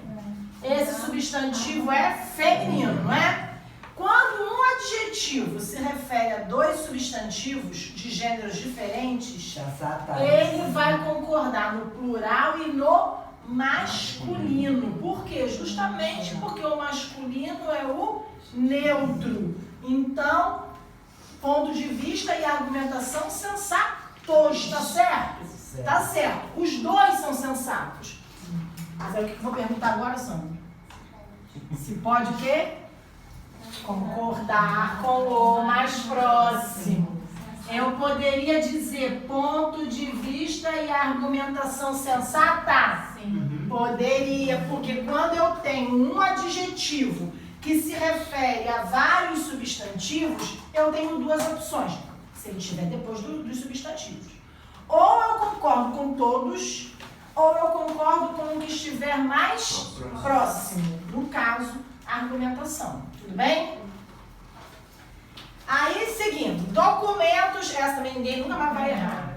Esse substantivo é feminino, não é? Quando um adjetivo se refere a 2 substantivos de gêneros diferentes, ele vai concordar no plural e no masculino. Por quê? Justamente porque o masculino é o neutro. Então, ponto de vista e argumentação sensatos, tá certo? Tá certo. Os 2 são sensatos. Mas aí o que eu vou perguntar agora, Sandra? Se pode o quê? Concordar com o mais próximo. Eu poderia dizer ponto de vista e argumentação sensata? Sim. Poderia, porque quando eu tenho um adjetivo que se refere a vários substantivos, eu tenho 2 opções, se ele estiver depois dos substantivos. Ou eu concordo com todos, ou eu concordo com o que estiver mais próximo. No caso, a argumentação. Tudo bem? Aí, seguindo, documentos, essa também ninguém nunca mais vai errar.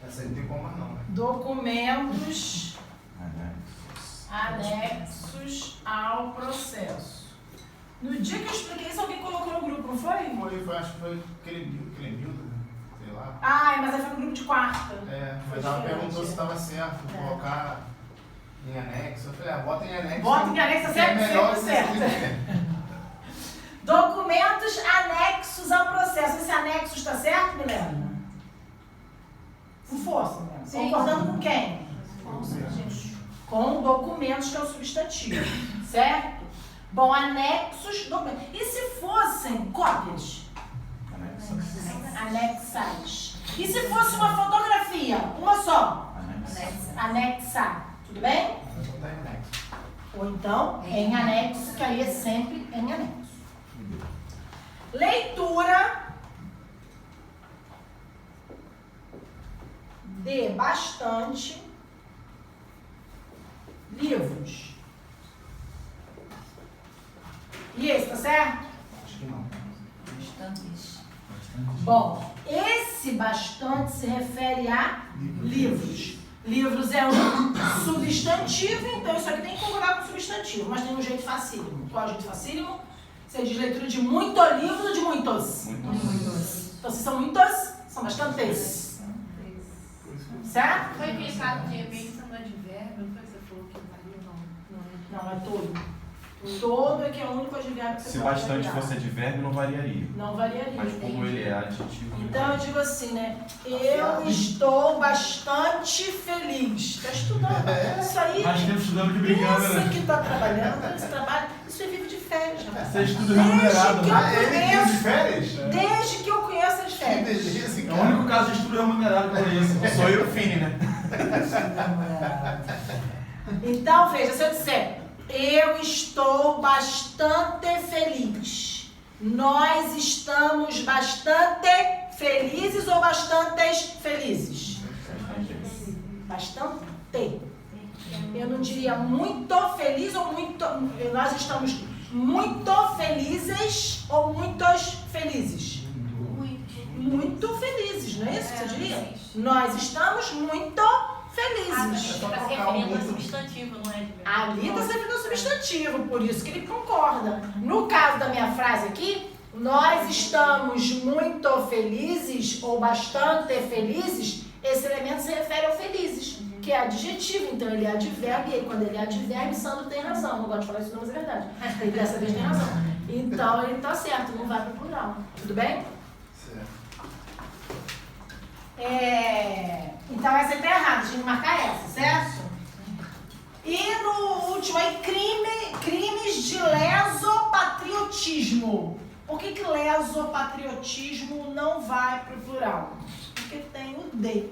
Essa aí não tem como mais não, né? Documentos anexos ao processo. No dia que eu expliquei isso, alguém colocou no grupo, não foi? Acho que foi aquele Milton, sei lá. Mas aí foi no grupo de quarta. Mas ela perguntou se estava certo colocar em anexo. Eu falei, bota em anexo. Bota em anexo, que sempre, é melhor sempre certo. Documentos anexos ao processo. Esse anexo está certo, Milena? Com força, Milena. Sim. Concordando com quem? Com documentos, que é o substantivo. Certo? Bom, anexos, documentos. E se fossem cópias? Anexais. E se fosse uma fotografia? Uma só? Anexar. Tudo bem? Ou então, em anexo, que aí é sempre em anexo. Leitura de bastante livros. E esse, tá certo? Acho que não. Bastantes. Bom, esse bastante se refere a livros. Livros é um substantivo, então isso aqui tem que concordar com o substantivo, mas tem um jeito facílimo. Qual é o jeito facílimo? Você diz leitura de muito livros ou de muitos? Muitos. Então, se são muitos, são bastantes. Certo? Foi aquele caso de repente sendo advérbio, não foi que você falou que varia, não? Não, é todo. Todo é que é o único advérbio que você Se pode bastante variar. fosse advérbio, não variaria. Não variaria. Mas como ele é adjetivo... ele Então eu varia. digo assim, né? Eu estou bastante feliz. Tá estudando. Isso aí. Mais tempo estudando que brincando, Você né? que tá trabalhando, esse trabalho, isso é vivo de férias, rapaz. Você estuda remunerado, Desde que né? eu Ele tem de conheço, férias? desde que eu conheço as Que férias. beleza, É cara. o único caso de estudo remunerado que eu conheço. Sou eu e o Fini, né? Então, veja, se eu disser, eu estou bastante feliz. Nós estamos bastante felizes ou bastantes felizes? Bastante. Eu não diria muito feliz ou muito... Nós estamos muito felizes ou muitos felizes? Muito felizes, não é isso que você diria? Nós estamos muito felizes. Está se referindo a substantivo, não é? Ali está sempre no substantivo, por isso que ele concorda. No caso da minha frase aqui, nós estamos muito felizes ou bastante felizes, esse elemento se refere ao felizes, que é adjetivo, então ele é advérbio, e aí quando ele é advérbio, Sandro tem razão. Não gosto de falar isso não, mas é verdade. Ele dessa vez tem razão. Então ele está certo, não vai para o plural. Tudo bem? Certo. Então essa aí tá errada, a gente tem que marcar essa, certo? E no último aí, crimes de lesopatriotismo. Por que lesopatriotismo não vai para o plural? Porque tem o de,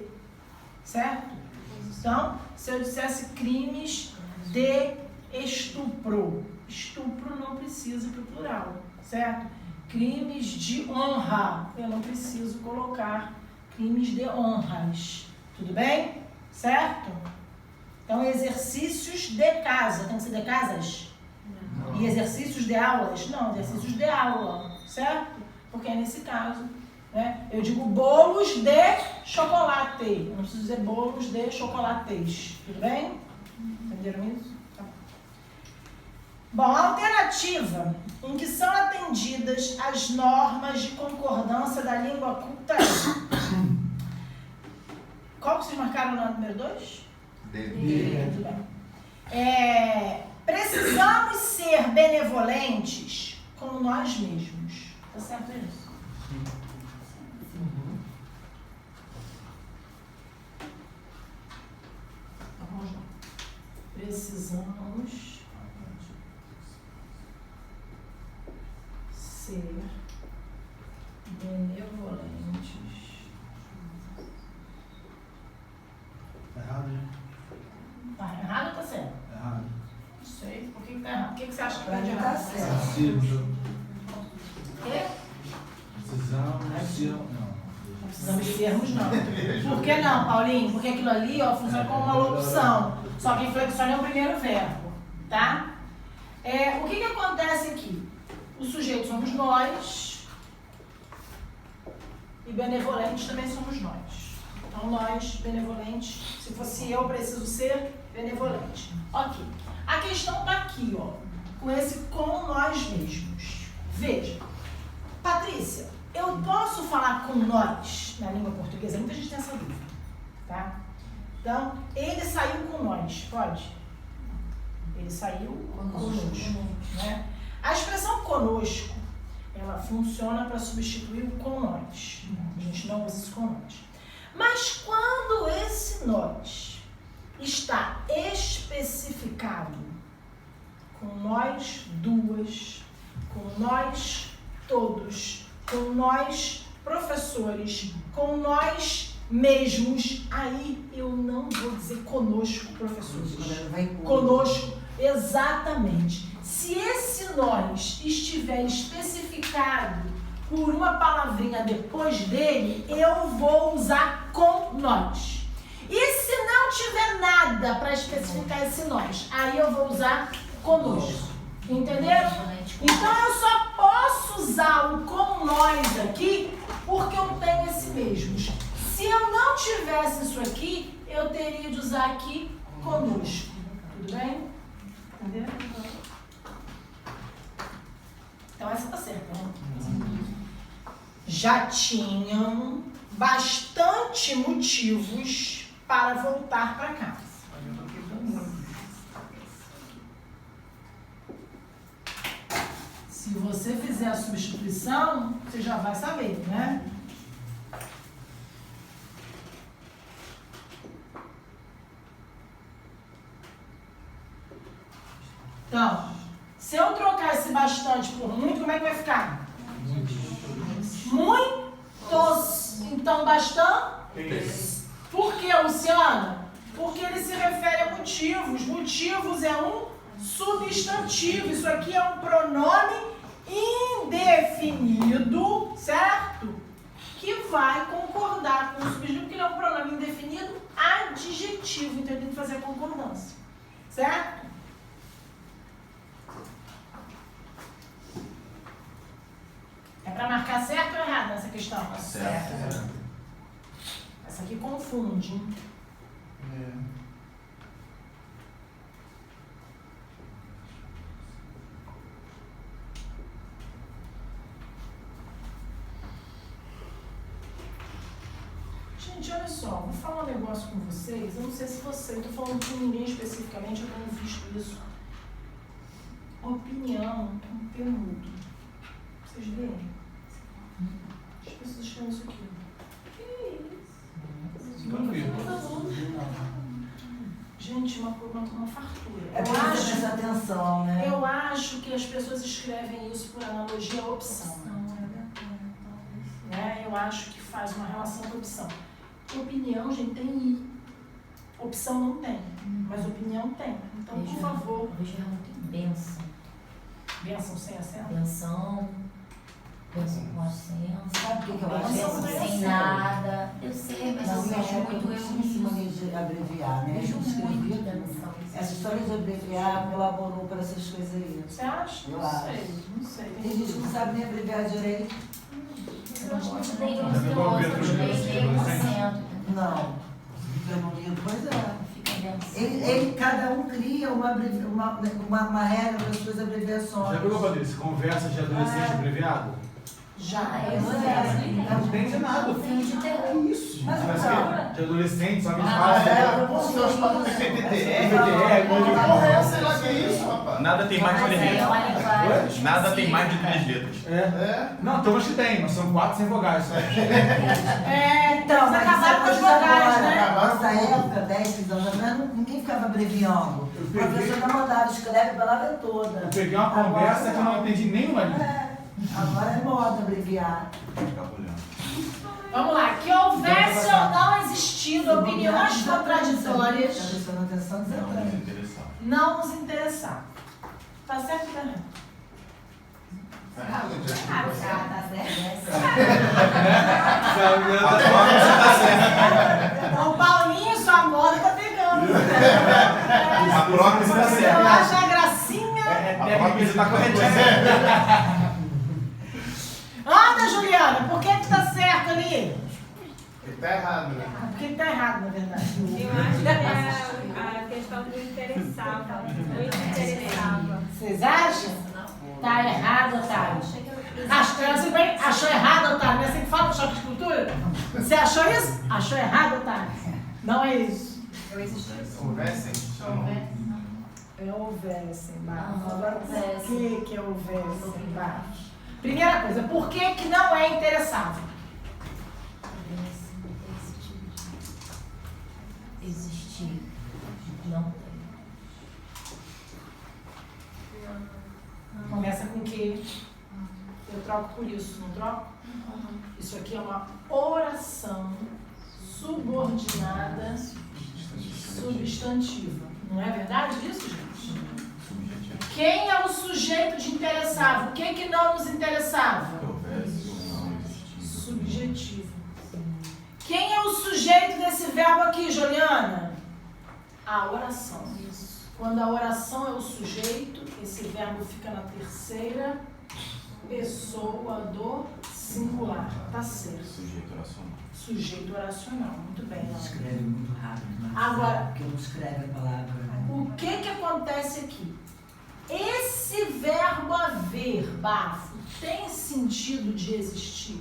certo? Então, se eu dissesse crimes de estupro, estupro não precisa ir para o plural, certo? Crimes de honra, eu não preciso colocar crimes de honras, tudo bem? Certo? Então, exercícios de casa, tem que ser de casas? Não. E exercícios de aulas? Não, exercícios de aula, certo? Porque nesse caso, né, eu digo bolos de chocolate, eu não preciso dizer bolos de chocolates, tudo bem? Entenderam isso? Tá. Bom, a alternativa em que são atendidas as normas de concordância da língua culta. Qual que vocês marcaram no número 2? Dele. Precisamos ser benevolentes com nós mesmos. Tá certo isso? Então, vamos lá. Precisamos ser benevolentes. Tá errado, né? Tá errado ou tá certo? Errado. Não sei. Por que tá errado? O que você acha que Pra tá de mim tá errado? certo. Quê? Precisamos ser... Não. Não precisamos sermos, não. Por que não, Paulinho? Porque aquilo ali, ó, funciona como uma locução. Só que inflexão é o primeiro verbo, tá? O que acontece aqui? O sujeito somos nós e benevolentes também somos nós. Então, nós, benevolentes, se fosse eu, preciso ser benevolente. Ok. A questão tá aqui, ó, com esse com nós mesmos. Veja, Patrícia, eu posso falar com nós na língua portuguesa? Muita gente tem essa dúvida, tá? Então, ele saiu com nós, pode? Ele saiu conosco, né? A expressão conosco, Ela funciona para substituir o com nós. A gente não usa esse com nós. Mas quando esse nós está especificado com nós duas, com nós todos, com nós professores, com nós mesmos, aí eu não vou dizer conosco, professores. Conosco, exatamente. Se esse nós estiver especificado por uma palavrinha depois dele, eu vou usar com nós. E se não tiver nada para especificar esse nós, aí eu vou usar conosco. Entenderam? Então eu só posso usar o com nós aqui porque eu tenho esse mesmos. Se eu não tivesse isso aqui, eu teria de usar aqui conosco. Tudo bem? Entendeu? Então essa tá certa, né? Já tinham bastante motivos para voltar para casa. Se você fizer a substituição, você já vai saber, né? Então, se eu trocar esse bastante por muito, como é que vai ficar? Muitos. Então, bastante. Por que, Luciana? Porque ele se refere a motivos. Motivos é um substantivo. Isso aqui é um pronome indefinido, certo? Que vai concordar com o substantivo, porque ele é um pronome indefinido adjetivo. Então, tem que fazer a concordância. Certo? É para marcar certo ou errado nessa questão? Certo. Essa aqui confunde, hein? Gente, olha só, vou falar um negócio com vocês. Eu não sei se você, eu tô falando com ninguém especificamente, eu tenho visto isso. Opinião é um penudo. Vocês veem? As pessoas escrevem isso aqui. Que isso? Gente, uma fartura. É pra você prestar atenção, né? Eu acho que as pessoas escrevem isso por analogia à opção. Né? Eu acho que faz uma relação com opção. Opinião, gente, tem I. Opção não tem, mas opinião tem. Então, por favor. Eu vejo muito bênção. Bênção sem acento? Bênção com acento. Sabe o que eu acho? Bênção sem nada. Eu sei, mas eu vejo muito eu nisso. Mania de abreviar, né? Vejo muito bênção. Essa história de abreviar colaborou para essas coisas aí. Você acha? Eu Não acho. sei, não sei. Tem gente que não sabe nem abreviar direito. Eu não gosto nem de um acento. Não. Pois é. Fica bênção. Ele, cada um cria uma regra para as suas abreviações. Já pegou, Patrícia? Conversa de adolescente abreviado? Já. Não entende nada. Filme de terror. Isso. Mas Mas não. de adolescente, só me Ah, fala. você acha que tá no PPTR? Sei lá que é isso, rapaz. Nada tem mais de 3 Mas é uma letras. linguagem. Nada tem mais de 3 letras. É? Não, tem umas que tem, mas são 4 sem vogais. Então, Mas mas acabaram com as isso agora, vogais, né? Nossa época, 10, 15 anos atrás, ninguém ficava abreviando. O professor não mandava, escreve a palavra toda. Eu peguei uma conversa que eu não entendi nenhuma linha. Agora é moda abreviar. Vamos lá. Que houvesse ou não existido opiniões contraditórias, Prestando atenção, Não, exatamente. nos interessava. não nos interessar. Tá certo ou tá errado? Tá certo. O Paulinho, sua moda tá pegando. A própria está Eu certa. acho a gracinha. A própria está corretinha. Anda, Juliana, por que tá certo ali? Ele tá errado, né? Porque tá errado, na verdade. Eu acho que é a questão do interessava. Muito interessava. Vocês acham? Tá errado, Otário. Achou errado, Otário? Não é assim que fala no choque de cultura? Você achou isso? Achou errado, Otário? Não é isso. Conversem. É houvesse embaixo. Não, Agora, houvesse. por que é houvesse embaixo? Primeira coisa, por que não é interessável? Existir. Não tem. Começa com que eu troco por isso, não troco? Isso aqui é uma oração subordinada substantiva. Não é verdade isso, gente? Quem é o sujeito de interessável? O que não nos interessava? Subjetivo. Quem é o sujeito desse verbo aqui, Juliana? A oração. Quando a oração é o sujeito, esse verbo fica na terceira pessoa do singular. Tá certo. Sujeito oracional. Sujeito oracional. Muito bem, Ana. Escreve muito rápido, mas Agora, porque não escreve a palavra. o que acontece aqui? Esse verbo haver, bafo, tem sentido de existir?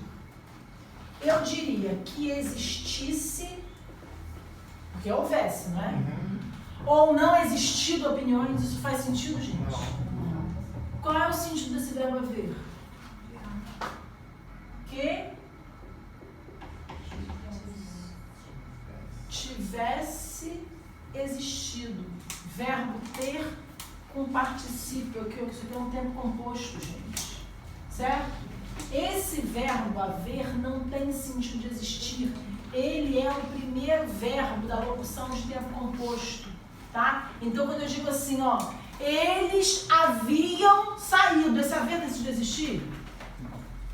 Eu diria que existisse, porque houvesse, não é? Ou não existido opiniões, isso faz sentido, gente? Qual é o sentido desse verbo haver? Que tivesse existido. Verbo ter com particípio, que isso aqui é um tempo composto, gente. Certo? Esse verbo haver não tem sentido de existir. Ele é o primeiro verbo da locução de tempo composto. Tá? Então, quando eu digo assim, ó, eles haviam saído, esse haver tem sentido de existir?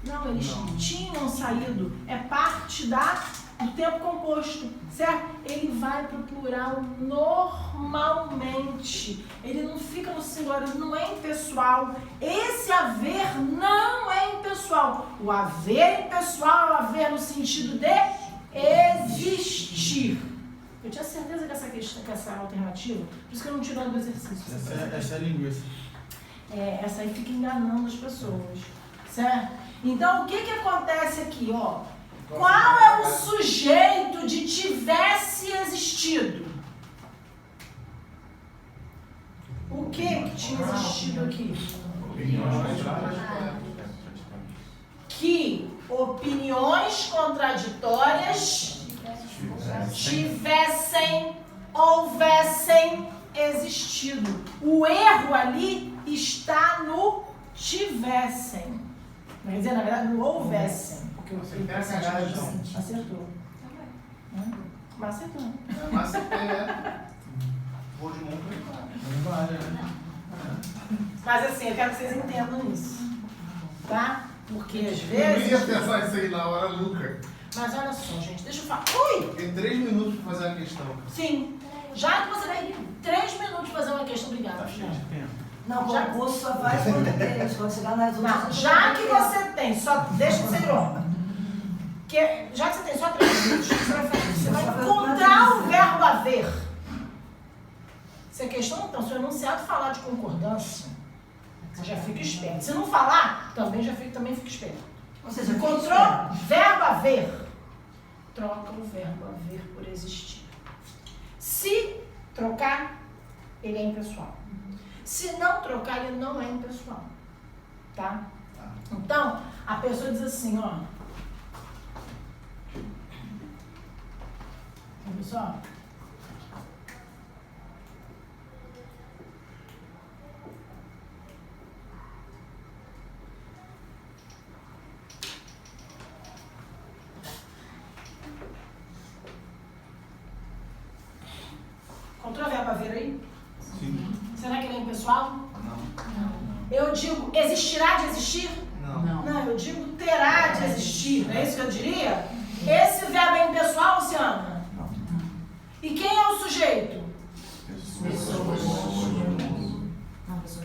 Não, eles tinham saído. É parte do tempo composto, certo? Ele vai para o plural normalmente. Ele não fica no singular, ele não é impessoal. Esse haver não é impessoal. O haver impessoal é o haver no sentido de existir. Eu tinha certeza que essa questão, que essa alternativa, por isso que eu não tiro do exercício. Essa é a linguiça. Essa aí fica enganando as pessoas, certo? Então, o que acontece aqui, ó? Qual é o sujeito de tivesse existido? O que tinha existido aqui? Que opiniões contraditórias tivessem, houvessem existido. O erro ali está no tivessem. Quer dizer, na verdade, no houvessem. Porque o acertou. Mas acertou. Mas vou de monta Não vale, né? Mas assim, eu quero que vocês entendam isso. Tá? Porque às Eu ia vezes. pensar isso aí na hora nunca. Mas olha só, gente, deixa eu falar. Ui! Tem 3 minutos para fazer a questão. Sim. Já que você tem 3 minutos para fazer uma questão, obrigada. Tá cheio de tempo. Não, o concurso só vai português. Quando chegar nas outras. Não, já que você tem só. Deixa de ser irônico. Já que você tem só 3 minutos, o que você vai fazer? Você vai encontrar o verbo haver. Se a questão, então, se o enunciado falar de concordância, você já fica esperto. Se não falar, também fica esperto. Ou seja, Encontrou verbo haver. Troca o verbo haver por existir. Se trocar, ele é impessoal. Se não trocar, ele não é impessoal. Tá? Então, a pessoa diz assim, ó. Olha só. Encontrou o verbo haver aí? Sim. Será que ele é impessoal? Não. Eu digo, existirá de existir? Não. Não, eu digo terá de existir. Não é isso que eu diria? Esse verbo é impessoal, Luciana? Não. E quem é o sujeito?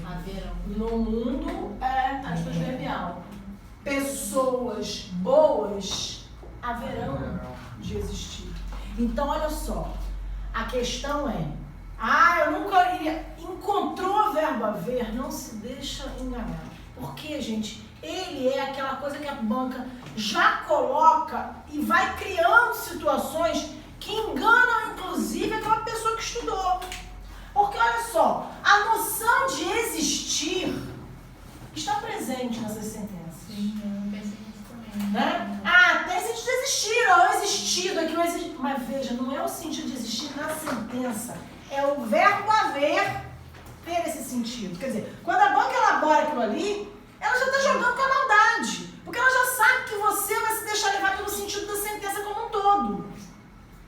Haverão. No mundo é adverbial. Pessoas boas haverão de existir. Então, olha só. A questão é, eu nunca iria. Encontrou o verbo haver, não se deixa enganar. Porque, gente, ele é aquela coisa que a banca já coloca e vai criando situações que enganam, inclusive, aquela pessoa que estudou. Porque, olha só, a noção de existir está presente nessas sentenças. presença. É o verbo haver ter esse sentido. Quer dizer, quando a banca elabora aquilo ali, ela já está jogando com a maldade. Porque ela já sabe que você vai se deixar levar pelo sentido da sentença como um todo.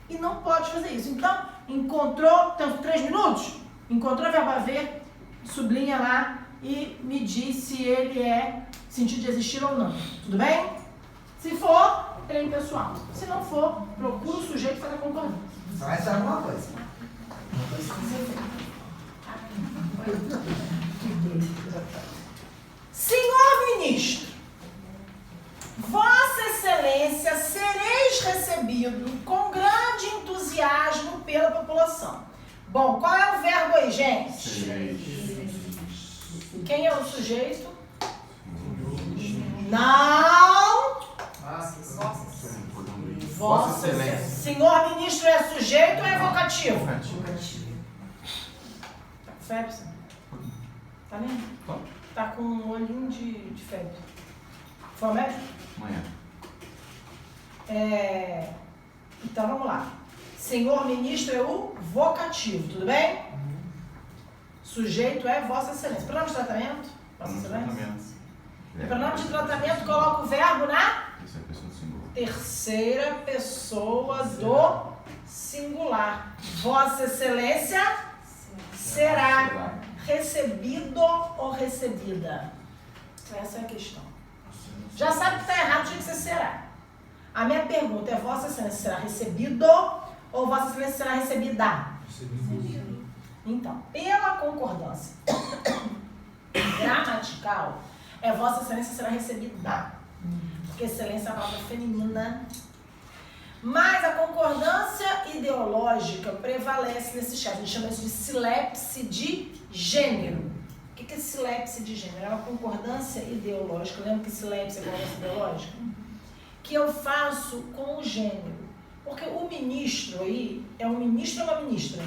E não pode fazer isso. Então, encontrou, temos 3 minutos? Encontrou o verbo haver, sublinha lá e me diz se ele é sentido de existir ou não. Tudo bem? Se for, treino pessoal. Se não for, procura o sujeito e faz a concordância. Vai ser alguma coisa. Senhor ministro, Vossa Excelência sereis recebido com grande entusiasmo pela população. Bom, qual é o verbo aí, gente? Quem é o sujeito? Não! Vossa Excelência. Senhor ministro é sujeito ou é vocativo? Febre, tá vendo? Tá com um olhinho de febre. Foi ao médico? Amanhã. Então vamos lá. Senhor ministro é o vocativo, tudo bem? Sujeito é Vossa Excelência. Pronome de tratamento? Vossa Excelência. E pronome de tratamento coloca o verbo na terceira pessoa do singular. Vossa Excelência será recebido ou recebida? Essa é a questão. Já sabe que está errado, tinha que ser será. A minha pergunta é: Vossa Excelência será recebido ou Vossa Excelência será recebida? Recebido. Então, pela concordância gramatical, é Vossa Excelência será recebida. Porque excelência é a palavra feminina. Mas a concordância ideológica prevalece nesse chat. A gente chama isso de silepse de gênero. O que é silepse de gênero? É uma concordância ideológica. Lembra que silepse é concordância ideológica? Que eu faço com o gênero. Porque o ministro aí é um ministro ou uma ministra?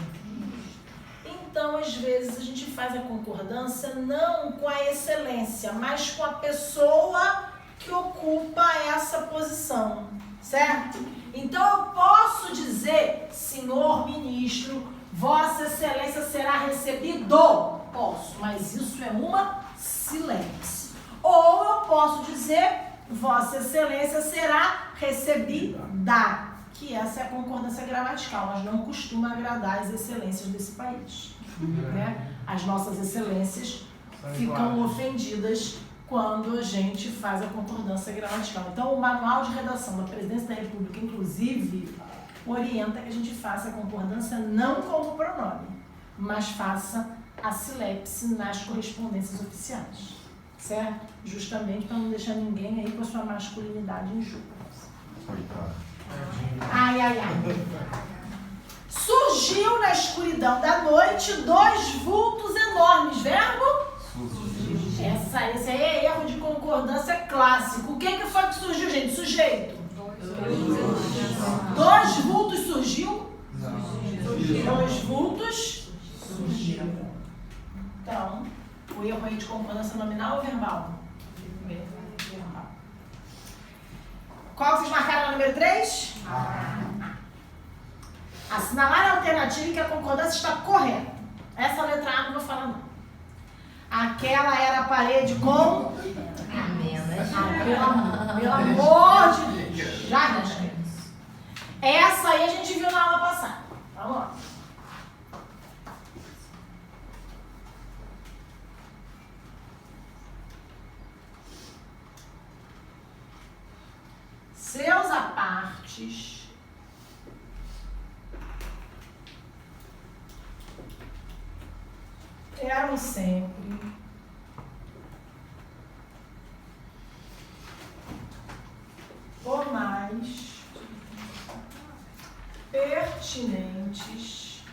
Então, às vezes, a gente faz a concordância não com a excelência, mas com a pessoa que ocupa essa posição, certo? Então, eu posso dizer, senhor ministro, Vossa Excelência será recebido? Posso, mas isso é uma silepse. Ou eu posso dizer, Vossa Excelência será recebida, que essa é a concordância gramatical, mas não costuma agradar as excelências desse país. Né? As nossas excelências ficam ofendidas quando a gente faz a concordância gramatical. Então, o manual de redação da Presidência da República, inclusive, orienta que a gente faça a concordância não como pronome, mas faça a silepse nas correspondências oficiais, certo? Justamente para não deixar ninguém aí com a sua masculinidade em jogo. Ai, ai, ai. Surgiu na escuridão da noite 2 vultos enormes. Verbo? Esse aí é erro de concordância clássico. O que foi que surgiu, gente? Sujeito. 2 vultos surgiu? 2 vultos surgiram. Então, o erro aí de concordância nominal ou verbal? Verbal. Qual que vocês marcaram no número 3? Assinalar a alternativa em que a concordância está correta. Essa letra A não vou falar não. Aquela era a parede com... pelo amor de Deus. Já esquece. Essa aí a gente viu na aula passada. Vamos lá. Seus apartes eram sempre o mais pertinentes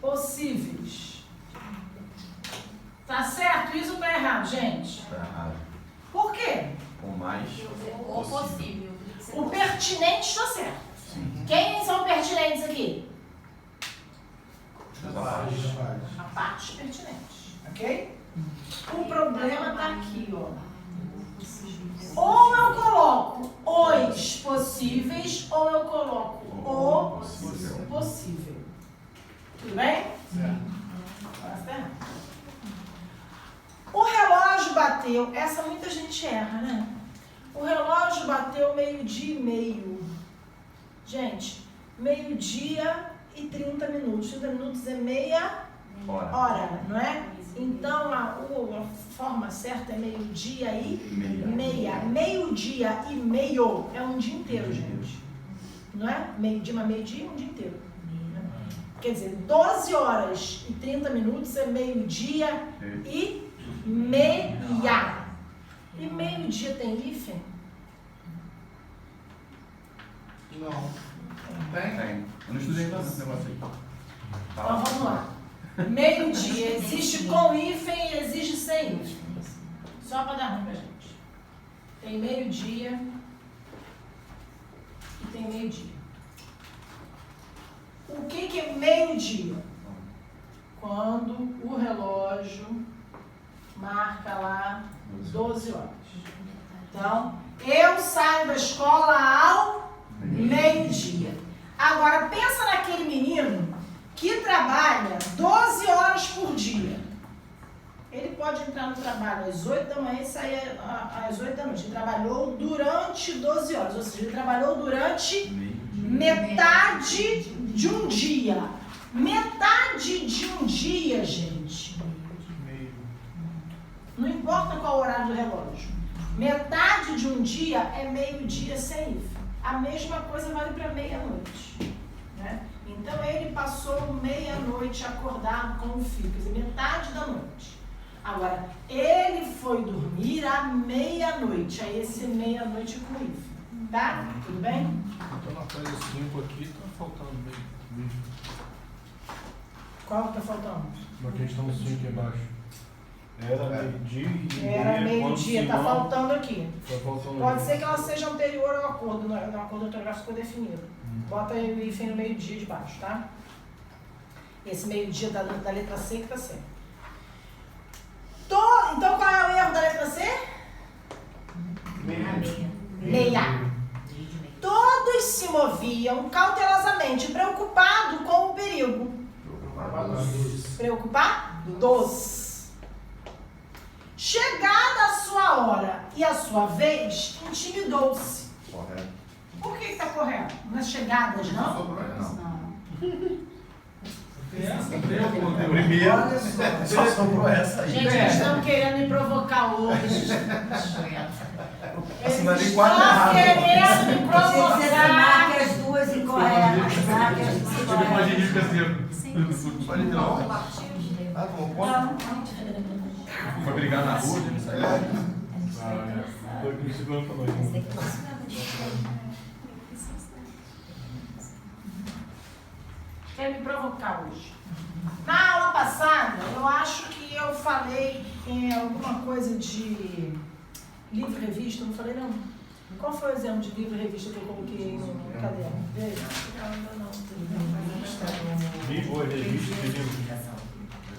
possíveis. Tá certo isso ou tá errado, gente? Tá errado. Por quê? O mais possível. O pertinente está certo. Sim. Quem são pertinentes aqui? A A parte pertinente, ok? O problema está aqui, ó. Ou eu coloco os possíveis, ou eu coloco o Tudo bem? Certo. O relógio bateu, essa muita gente erra, né? O relógio bateu 12:30. Gente, 12:30. 30 minutos é meia hora, não é? Então a forma certa é 12:30. Meio-dia e meio é um dia inteiro, gente. Não é? Meio-dia, mas meio-dia é um dia inteiro. Quer dizer, 12 horas e 30 minutos é meio-dia e meia. E meio-dia tem hífen? Não. Tem. Eu não estudei esse negócio aí. Então vamos lá. Meio-dia existe com hífen e existe sem hífen. Só para dar ruim pra gente. Tem meio-dia e tem meio-dia. O que é meio-dia? Quando o relógio marca lá 12 horas. Então, eu saio da escola ao meio-dia. Agora, pensa naquele menino que trabalha 12 horas por dia. Ele pode entrar no trabalho às 8 da manhã e sair às 8 da noite. Ele trabalhou durante 12 horas, ou seja, ele trabalhou durante metade de um dia. Metade de um dia, gente. Não importa qual o horário do relógio. Metade de um dia é meio-dia sem hífen. A mesma coisa vale para meia-noite, né? Então ele passou meia-noite acordado com o filho, quer dizer, metade da noite. Agora, ele foi dormir à meia-noite, aí esse meia-noite com hífen, tá? Tudo bem? Então na folha 5 aqui tá faltando meio. Qual que tá faltando? Na questão 5 aqui embaixo. Era meio-dia e Era meio-dia, tá faltando aqui. Tá faltando. Pode ser que ela seja anterior ao acordo, no acordo ortográfico ficou definido. Bota aí o hífen no meio-dia de baixo, tá? Esse meio-dia da letra C que tá certo. Então qual é o erro da letra C? Meia. Todos se moviam cautelosamente, preocupados com o perigo. Preocupados. Chegada a sua hora e a sua vez, intimidou-se. Correto. Por que está correto? Nas chegadas, não? Não. Primeiro, só sobrou essa aí. Gente, eles estão querendo me provocar hoje. Eles Assinalei estão quatro errados. querendo me Você marque provocar. as duas incorretas. Marque as duas Depois a incorretas. gente fica assim. Pode não. Ah, tomou conta? Foi brigar na rua, ele saiu. Tô aqui me segurando pra nós. Quer me provocar hoje. Na aula passada, eu acho que eu falei em alguma coisa de livro e revista, não falei não? Qual foi o exemplo de livro e revista que eu coloquei no caderno? Veja. Li boas revistas e livros.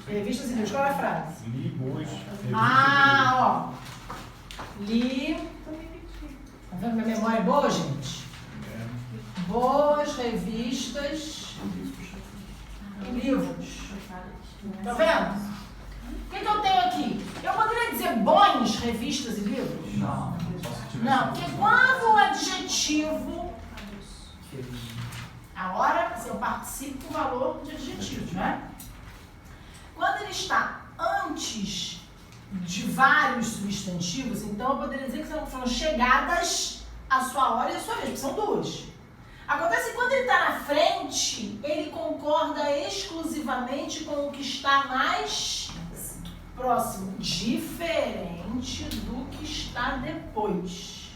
Revistas e livros, qual é a frase? Li boas revistas e Ah, ó. Li. Tá vendo que minha memória é boa, gente? Boas revistas e livros. Tá vendo? O que eu tenho aqui? Eu poderia dizer bons revistas e livros? Não. Não, porque quando o adjetivo, a hora, eu participo com o valor de adjetivo, né? Quando ele está antes de vários substantivos, então eu poderia dizer que são chegadas a sua hora e a sua vez, porque são duas. Acontece que quando ele está na frente, ele concorda exclusivamente com o que está mais próximo, diferente do que está depois.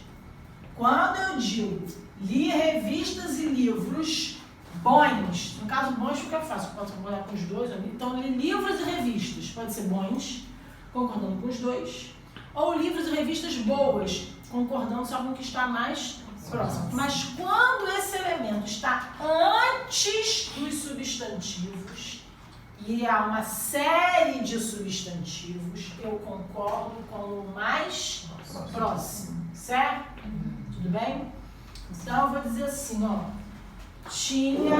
Quando eu digo li revistas e livros bons, no caso bons fica fácil, pode concordar com os dois, então li livros e revistas, pode ser bons, concordando com os dois, ou livros e revistas boas, concordando só com o que está mais próximo. Mas quando esse elemento está antes dos substantivos e há uma série de substantivos, eu concordo com o mais próximo, certo? Tudo bem? Então eu vou dizer assim, ó. tinha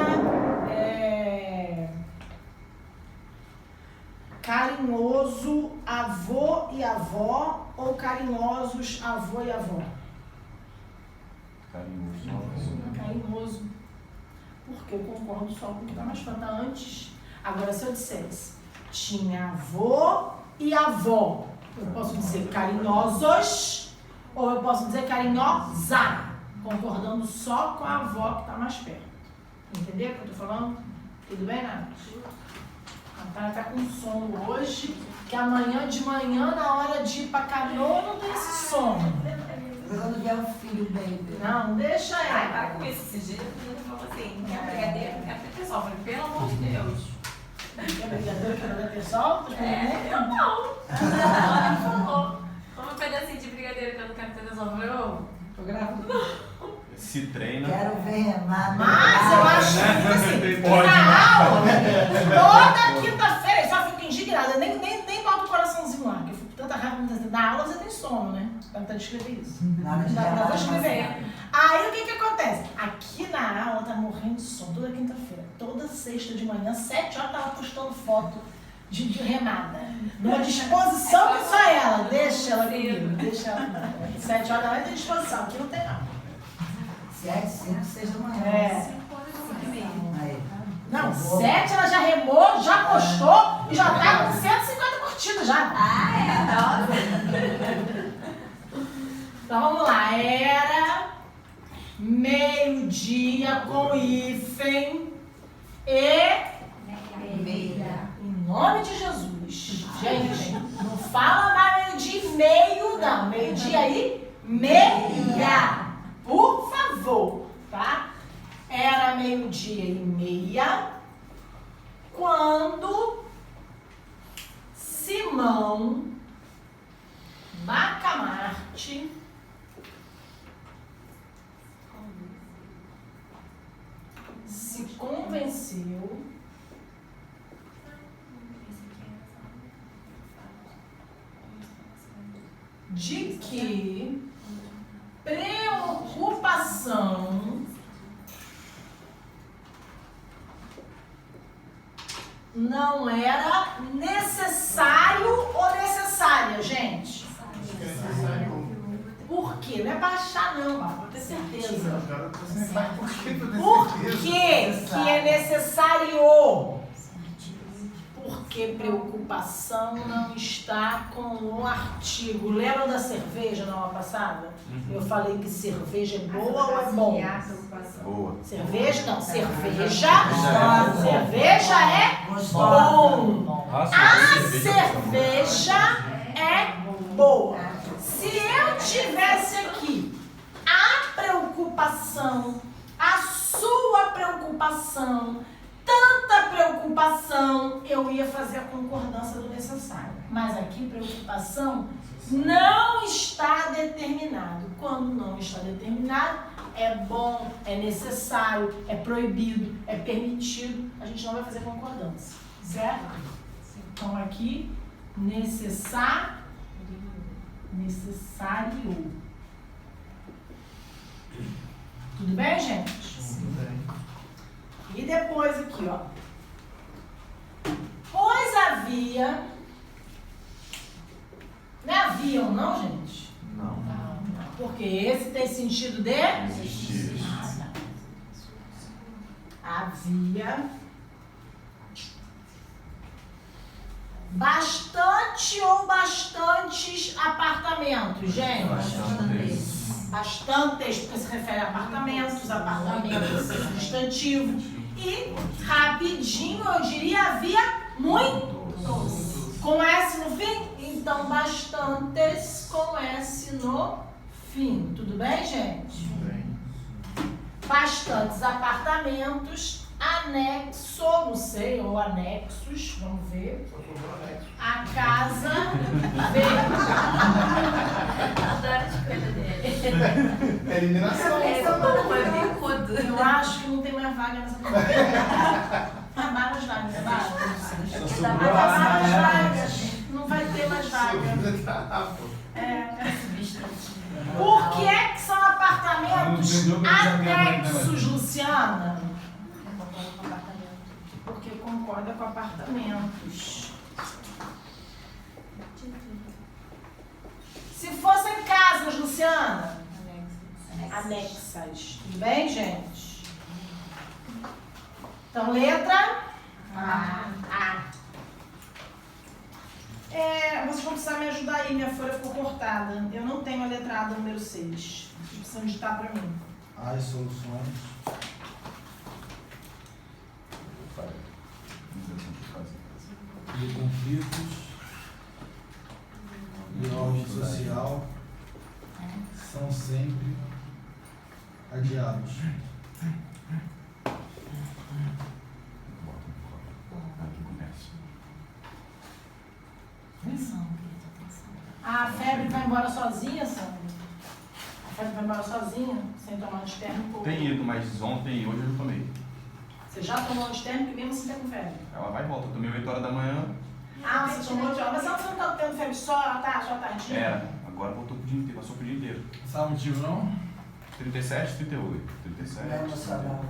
carinhoso avô e avó ou carinhosos avô e avó? Carinhoso. Porque eu concordo só com o que está mais falta antes. Agora, se eu dissesse tinha avô e avó, eu posso dizer carinhosos ou eu posso dizer carinhosa, concordando só com a avó que está mais perto. Entendeu o que eu estou falando? Tudo bem, Nath? A Natália está com sono hoje, que amanhã de manhã, na hora de ir para canoa, não tem esse sono. Quando vier o filho, baby. Não, deixa ela. Ai, para com isso. Esses dias a menina falou assim, quer brigadeiro? Quer pessoal? Eu falei, pelo amor de Deus. Quer brigadeiro, quer brigadeiro pessoal? Eu não. Ela falou. Toma um pedacinho de brigadeiro que eu não quero ter tesão. Eu falei, tô grávida. Se treina. Quero ver Renato. Mas eu acho que assim, na aula, toda quinta-feira, eu só fico indignada, nem boto o coraçãozinho lá, que eu fico com tanta raiva. Na aula você tem sono, né? Pra tentar descrever isso. Não vou escrever. Aí o que acontece? Aqui na aula tá morrendo de sono, toda quinta-feira. Toda sexta de manhã, 7 horas, tava postando foto de remada. Numa disposição que só ela. Deixa ela comigo, deixa ela comigo. 7 horas ela vai ter disposição, aqui não tem não. 7, 5, 6 da manhã. Aí. Não, 7 ela já remou, já postou e já tá com 150 curtidas já. Então vamos lá, era meio-dia com hífen e Meia. em nome de Jesus. Gente, não fala mais meio-dia e meio, não. Meio-dia aí, meia. Por favor, tá? Era meio-dia e meia quando Simão Bacamarte se convenceu de que preocupação não era necessário ou necessária, gente. Por quê? Não é pra achar não, pra ter certeza. Por que é necessário? Porque preocupação não está com o artigo. Lembra da cerveja na aula passada? Eu falei que cerveja é boa ou é bom? Boa. Cerveja não, cerveja é bom. A cerveja é boa. Se eu tivesse aqui a preocupação, a sua preocupação, tanta preocupação, eu ia fazer a concordância do necessário. Mas aqui preocupação não está determinado. Quando não está determinado, é bom, é necessário, é proibido, é permitido. A gente não vai fazer concordância, certo? Então aqui, necessário. Tudo bem, gente? Tudo bem. E depois aqui, ó. Pois havia... Não é haviam, não, gente? Não. Porque esse tem sentido de... Existir. Havia... bastante ou bastantes apartamentos, gente? Bastantes, porque se refere a apartamentos substantivo. E rapidinho, eu diria, havia muitos. Com S no fim? Então, bastantes com S no fim. Tudo bem, gente? Tudo bem. Bastantes apartamentos, anexo, não sei, ou anexos, vamos ver. A casa verde. Adoro de coisa dele. É eliminação. Eu acho que não tem mais vaga nessa prova. Vai mais vagas, vai. Só Vai sobrou mais a vagas. Não vai ter mais vaga. Por que são apartamentos anexos, Luciana? concorda com apartamentos. Se fossem casas, Luciana? Anexas. Tudo bem, gente? Então, letra A. Vocês vão precisar me ajudar aí, minha folha ficou cortada. Eu não tenho a letra A do número 6. Vocês precisam digitar para mim. As soluções. De conflitos e ordem social são sempre adiados. A febre vai embora sozinha, Sandra? A febre vai embora sozinha, sem tomar antitérmico? Tem ido, mas ontem e hoje eu já tomei. Você já tomou antitérmico e mesmo assim tá com febre? Ela vai e volta. Eu tomei 8 horas da manhã. Ah, você tomou antitérmico. Mas você não tá tendo febre só tardinha? Era. Agora voltou pro dia inteiro. Passou pro dia inteiro. Sabe o motivo, não? 37, 38. 37. Não emocional.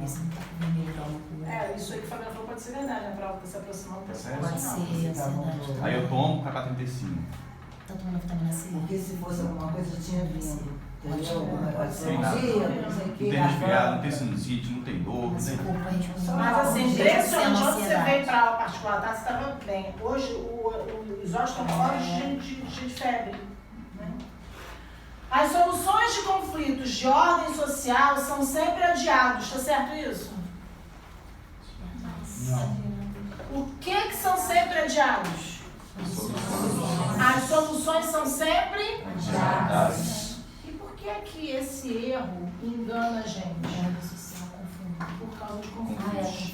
Isso aí que o Fabiano falou pode ser verdade, né? A prova tá se aproximando. Tá certo? Pode ser, ansiedade. Aí eu tomo KK35. Tá tomando vitamina C? Porque se fosse alguma coisa, tinha vindo. Entendeu? Pode ser Tem um nada. dia, não sei o Não que. tem resfriado, não tem sinusite, não tem dor, não Mas tem... o corpo responde. Mas assim, impressionante, onde você ansiedade. veio para aula particular, tá? Você estava bem. Hoje os olhos estão fora de febre. Né? As soluções de conflitos de ordem social são sempre adiados, tá certo isso? Não. O que são sempre adiados? As soluções são sempre adiadas. E por que é que esse erro engana a gente? Por causa de conflitos.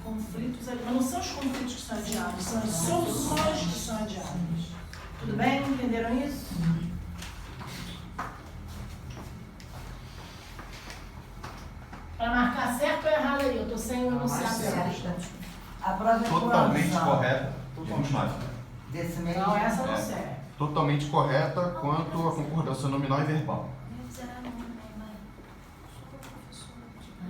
Conflitos, mas não são os conflitos que são adiados, são as soluções que são adiadas. Tudo bem? Entenderam isso? Para marcar certo ou errado aí, eu estou sem o enunciado certo. A prova é Totalmente quanto? correta. Dia 29. Desse mês? Não, essa não serve. Totalmente correta quanto à concordância nominal e verbal.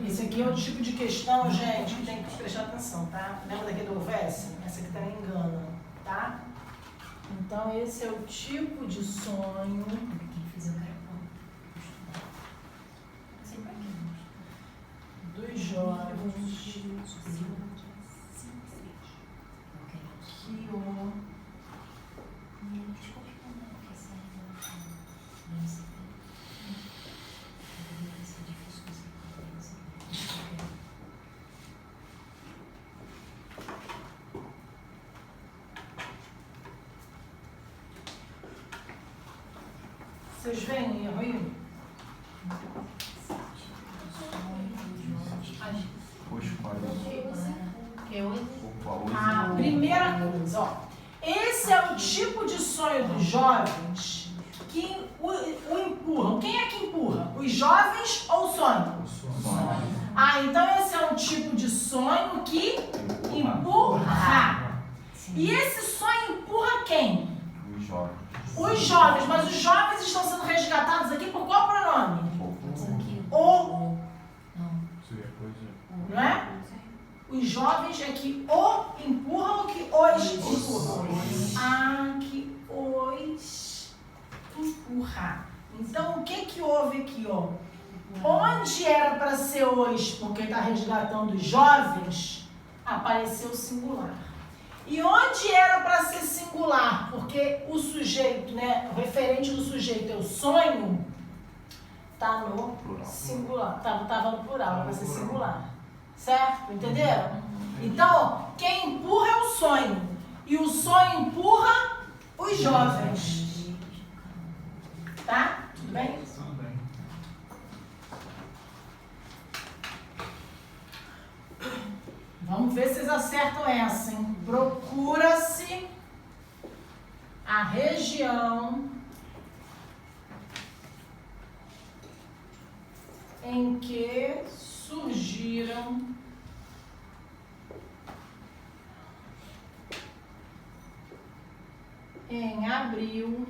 Esse aqui é o tipo de questão, gente, que tem que prestar atenção, tá? Lembra daqui do UVS? Essa aqui também engana, tá? Então, esse é o tipo de sonho dos jovens que o Vocês veem erro aí? Hoje, A primeira coisa, ó. Esse é o tipo de sonho dos jovens que o empurram. Quem é que empurra? Os jovens ou o sonho? Ah, então esse é um tipo de sonho que empurra. E esse sonho empurra quem? Os jovens. Os jovens, mas os jovens estão sendo resgatados aqui por qual pronome? O. Não é? Os jovens é que o empurram ou que os empurram? Ah, que os empurra. Então, o que houve aqui, ó? Onde era para ser os, porque está resgatando os jovens, apareceu singular. E onde era para ser singular, porque o sujeito, né, o referente do sujeito é o sonho, tá no singular, tava no plural, para ser singular. Certo? Entenderam? Então, quem empurra é o sonho. E o sonho empurra os jovens. Tá? Tudo bem? Tudo bem. Vamos ver se vocês acertam essa, hein? Procura-se a região em que surgiram em abril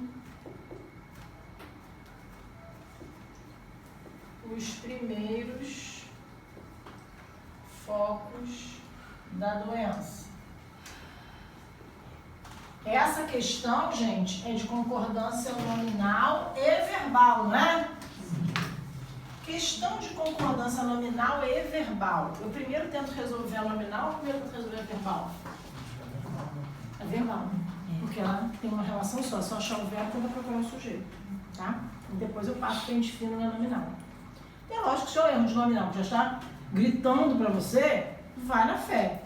os primeiros focos da doença. diferença? Essa questão, gente, é de concordância nominal e verbal, não é? Questão de concordância nominal e verbal. Eu primeiro tento resolver a nominal ou primeiro tento resolver a verbal? A verbal. Porque ela tem uma relação só. Se eu achar o verbo, eu vou procurar o sujeito. Tá? E depois eu passo para pente fino na nominal. E é lógico que se eu erro de nominal, já está gritando para você, vai na fé.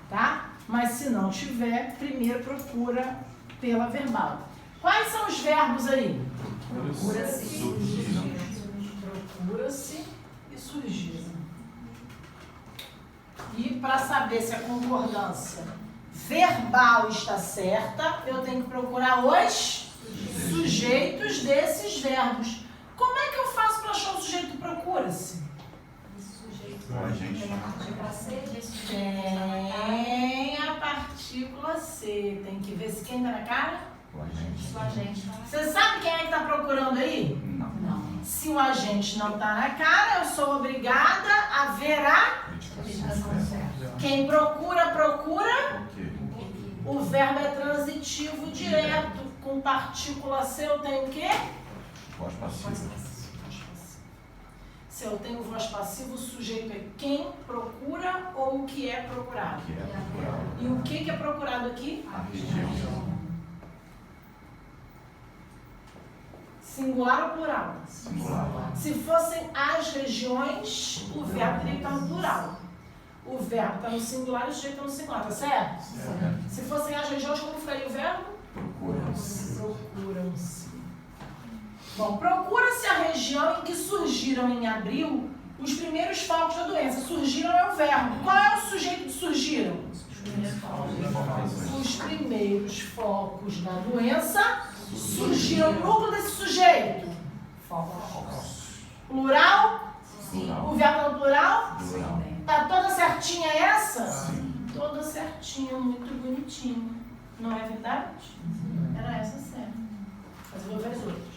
Tá? Mas se não tiver, primeiro procura pela verbal. Quais são os verbos aí? Procura-se. Procura-se e surgiram. E para saber se a concordância verbal está certa, eu tenho que procurar os sujeitos desses verbos. Como é que eu faço para achar o sujeito do procura-se? O agente. Tem a partícula C. Tem que ver se quem está na cara? O agente. Você sabe quem é que está procurando aí? Não. Se o agente não está na cara, eu sou obrigada a ver a... Quem procura, procura. O verbo é transitivo direto. Com partícula C eu tenho o quê? Voz passiva. Se eu tenho voz passiva, o sujeito é quem procura ou o que é procurado. Que é procurado. E o que é procurado aqui? A região. Singular ou plural? Singular. Se fossem as regiões, o verbo teria que estar no plural. O verbo está no singular e o sujeito está no singular, tá certo? Certo. Se fossem as regiões, como ficaria o verbo? Procura-se. Procuram-se. Bom, procura-se a região em que surgiram em abril os primeiros focos da doença. Surgiram é o verbo. Qual é o sujeito de surgiram? Os primeiros focos da doença surgiram no núcleo desse sujeito. Plural? O verbo é no plural? Tá toda certinha essa? Sim. Toda certinha, muito bonitinha. Não é verdade? Era essa certa. Mas eu vou ver as outras.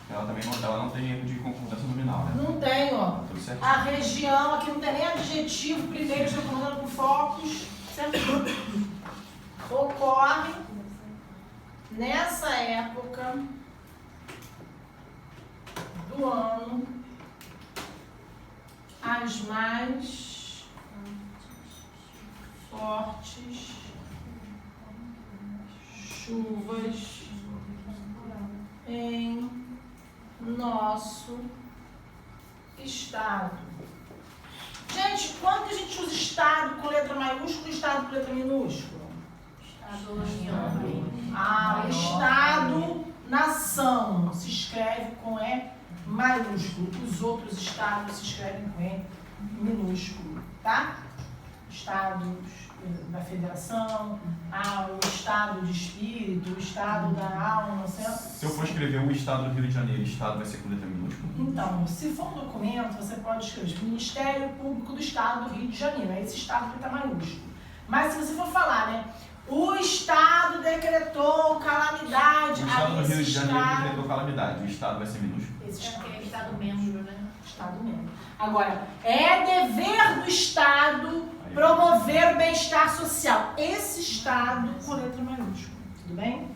Ela também não tem erro de concordância nominal, né? Não tem, ó. Tudo certo. A região, aqui não tem nem adjetivo, primeiro já comandando com focos, certo? Ocorre nessa época do ano as mais fortes chuvas em nosso estado. Gente, quando que a gente usa estado com letra maiúscula e estado com letra minúscula? O estado, nação, se escreve com E maiúsculo. Os outros estados se escrevem com E minúsculo, tá? Estados da federação, o estado de espírito, o estado da alma, certo? Se eu for escrever o estado do Rio de Janeiro, o estado vai ser com letra minúscula? Então, se for um documento, você pode escrever Ministério Público do Estado do Rio de Janeiro. É esse estado que está maiúsculo. Mas se você for falar, né? O Estado decretou calamidade. O estado do Rio de Janeiro estado... decretou calamidade. O estado vai ser minúsculo? Esse estado. É Estado membro, né? Estado membro. Agora, é dever do Estado promover o bem-estar social. Esse Estado com letra maiúscula. Tudo bem?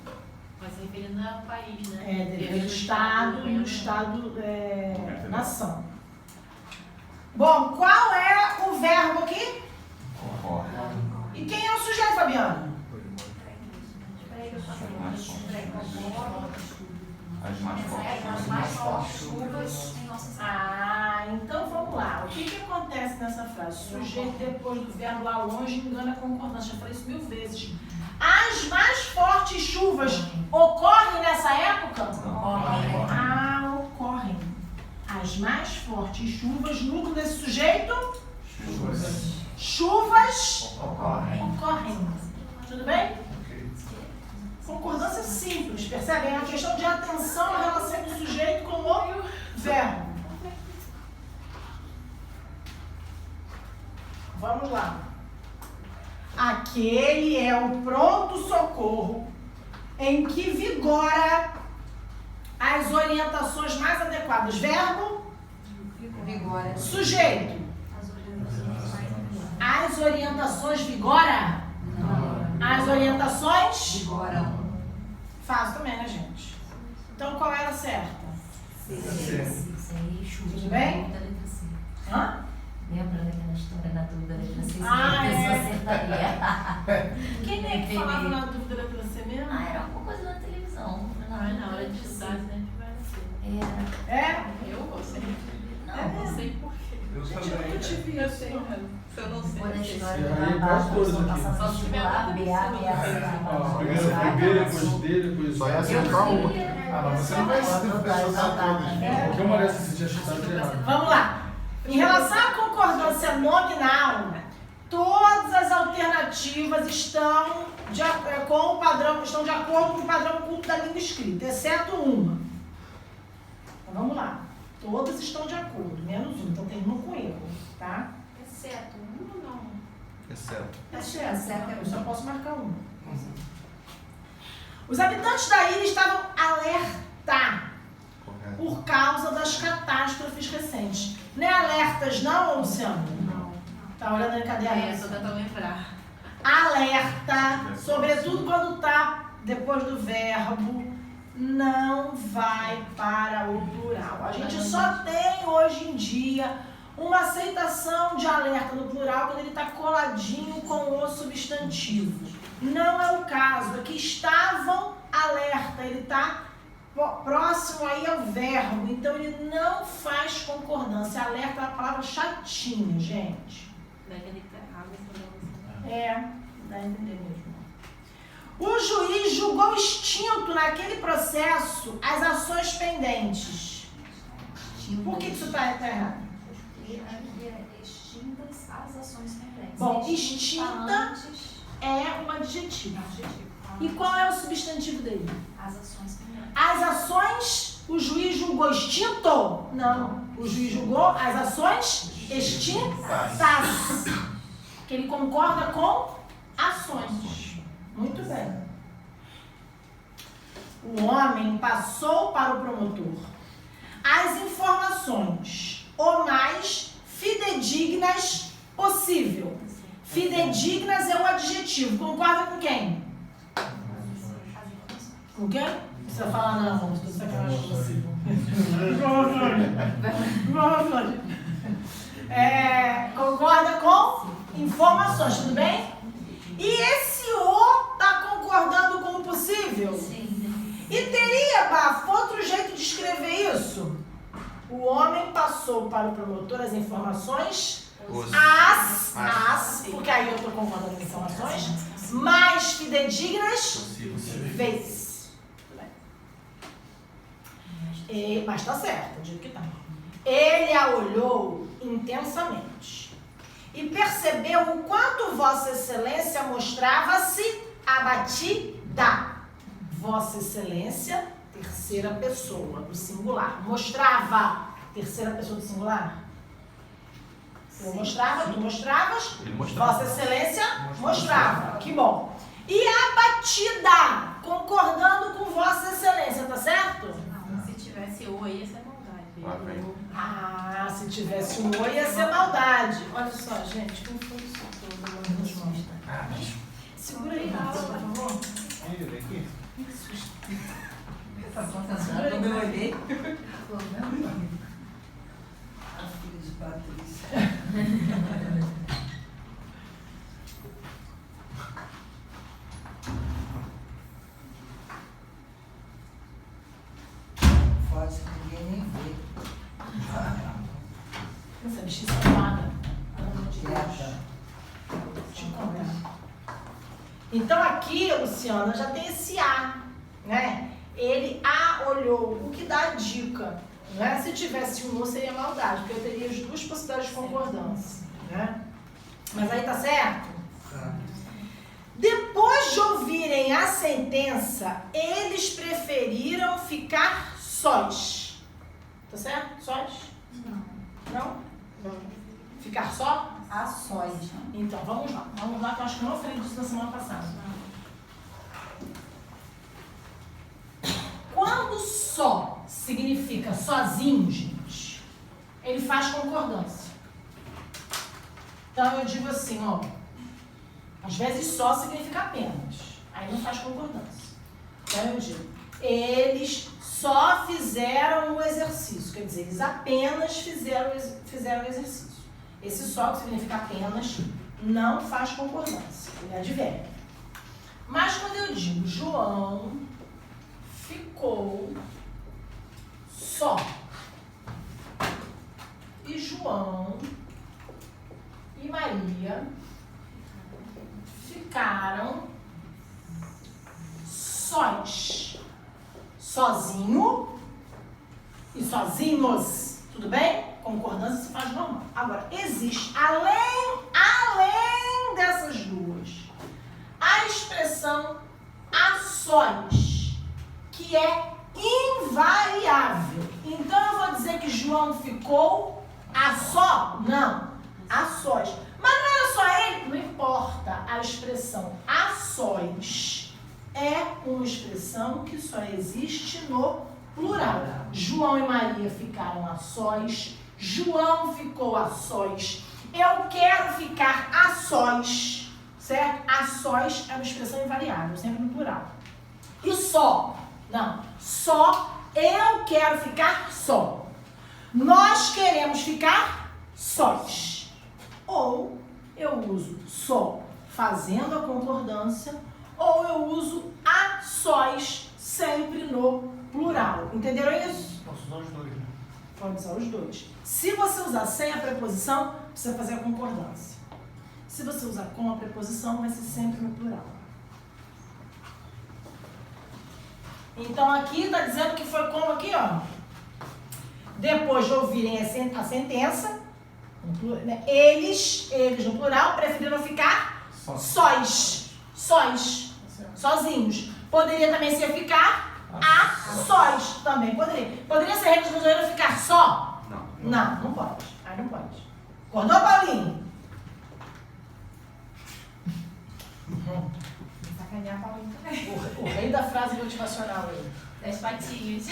Mas se referindo ao país, né? É dever do Estado e o Estado nação. Bom, qual é o verbo aqui? Concordo. E quem é o sujeito, Fabiano? As mais fortes. As mais fortes chuvas em nossa cidade. Então vamos lá. O que acontece nessa frase? Sujeito depois do verbo lá longe engana a concordância. Já falei isso 1000 vezes. As mais fortes chuvas ocorrem nessa época? Ocorrem. As mais fortes chuvas, núcleo desse sujeito? Chuvas ocorrem. Tudo bem? Concordância simples, percebem? É uma questão de atenção em relação do sujeito com o verbo. Vamos lá. Aquele é o pronto-socorro em que vigora as orientações mais adequadas. Verbo? Vigora. Sujeito. As orientações vigora? Não. As orientações? Vigora. Fácil também, né, gente? Então, qual era a certa? Isso aí, chuva. Tudo bem? Da letra C. Hã? Lembra daquela história da dúvida da letra C? Ah, A pessoa é. acertaria. Quem é que falava na dúvida da letra C mesmo? Ah, era alguma coisa na televisão. Na hora de estudar, né? Que vai nascer. Era. É? Eu vou ser. Não, Não sei por quê. Eu Gente, eu também. nunca te vi assim. Se eu não sei. Foi na sei. história Você do vai babado, quase todas pessoa aqui. passando Só se tiver vestibular, outra BA, Ó, primeiro foi B, depois D, depois Só ia C. acertar uma. Ah, mas você não vai acertar todas. Qualquer uma dessas você tinha chutado de errado. Vamos lá. Em relação à concordância nominal, todas as alternativas estão de acordo com o padrão culto da língua escrita, exceto uma. Então, vamos lá. Todas estão de acordo, menos uma. Então tem uma com erro, tá? Exceto um ou não? Exceto. Exceto. Eu só posso marcar uma. Os habitantes da ilha estavam alerta Correto. por causa das catástrofes recentes. Não é alertas não, Luciano? Não. Tá olhando no caderno? É, eu tô tentando lembrar. Alerta, sobretudo quando tá depois do verbo, não vai para o plural. A gente só tem hoje em dia uma aceitação de alerta no plural quando ele está coladinho com o substantivo. Não é o caso. Aqui estavam alerta, ele está próximo aí ao verbo, então ele não faz concordância. Alerta é uma palavra chatinha, gente. Daquele que tá errado, Dá a entender mesmo. O juiz julgou extinto naquele processo as ações pendentes. Por que isso está errado? Extintas as ações pendentes. Bom, extinta é um adjetivo. E qual é o substantivo dele? As ações pendentes. As ações, o juiz julgou extinto? Não. O juiz julgou as ações extintas. Que ele concorda com ações. Muito bem. O homem passou para o promotor as informações o mais fidedignas possível. Fidedignas é um adjetivo. Concorda com quem? Com quem? Não precisa falar não, estou sacanagem com você. Concorda com informações, tudo bem? E esse o está concordando com o possível? Sim. E teria, Bafo, outro jeito de escrever isso? O homem passou para o promotor as informações, porque aí eu estou concordando com informações, mais fidedignas, vezes. Tudo bem. Mas está certo, eu digo que está. Ele a olhou intensamente e percebeu o quanto Vossa Excelência mostrava-se abatida. Vossa Excelência, terceira pessoa do singular. Mostrava, terceira pessoa do singular? Eu mostrava, tu mostravas? Ele mostrava. Vossa Excelência mostrava. Que bom. E abatida, concordando com Vossa Excelência, tá certo? Se tivesse o aí, ia ser maldade. Ah, se tivesse um oi, ia ser maldade. Olha só, gente, como foi isso tudo? Segura aí, por favor. Ele daqui? Tá concentrado quando eu olhei. A filha de Patrícia. Foto que ninguém nem vê. Essa bichinha safada. Quieta. Deixa eu contar. Então aqui, Luciana, já tem esse A, né? Ele a olhou, o que dá a dica, né? Se tivesse um O seria maldade, porque eu teria as duas possibilidades de concordância, né? Mas aí tá certo? Depois de ouvirem a sentença, eles preferiram ficar sós. Tá certo? Sós? Não? Ficar só? A sós. Então, vamos lá, que eu acho que eu não falei disso na semana passada. Quando só significa sozinho, gente, ele faz concordância. Então eu digo assim, ó, às vezes só significa apenas, aí não faz concordância. Então eu digo, eles só fizeram o exercício, quer dizer, eles apenas fizeram o exercício. Esse só, que significa apenas, não faz concordância, ele é advérbio. Mas quando eu digo João ficou só e João e Maria ficaram sós, sozinho e sozinhos, tudo bem? Concordância se faz normal. Agora, existe, além dessas duas, a expressão a sós, que é invariável. Então, eu vou dizer que João ficou a só? Não, a sós. Mas não era só ele? Não importa. A expressão a sós é uma expressão que só existe no plural. João e Maria ficaram a sós. João ficou a sós. Eu quero ficar a sós, certo? A sós é uma expressão invariável, sempre no plural. E só? Não. Só, eu quero ficar só. Nós queremos ficar sós. Ou eu uso só fazendo a concordância, ou eu uso a sós sempre no plural. Entenderam isso? Posso usar os dois, né? Pode usar os dois. Se você usar sem a preposição, precisa fazer a concordância. Se você usar com a preposição, vai ser sempre no plural. Então aqui está dizendo que foi como aqui, ó. Depois de ouvirem a sentença, eles no plural, preferiram ficar sós, sozinhos. Poderia também ser ficar a sós, também poderia. Poderia ser regra de ficar só? Não pode. Aí não pode. Acordou, Paulinho? Sacanear Paulinho também. O rei da frase motivacional aí. 10 patinhos.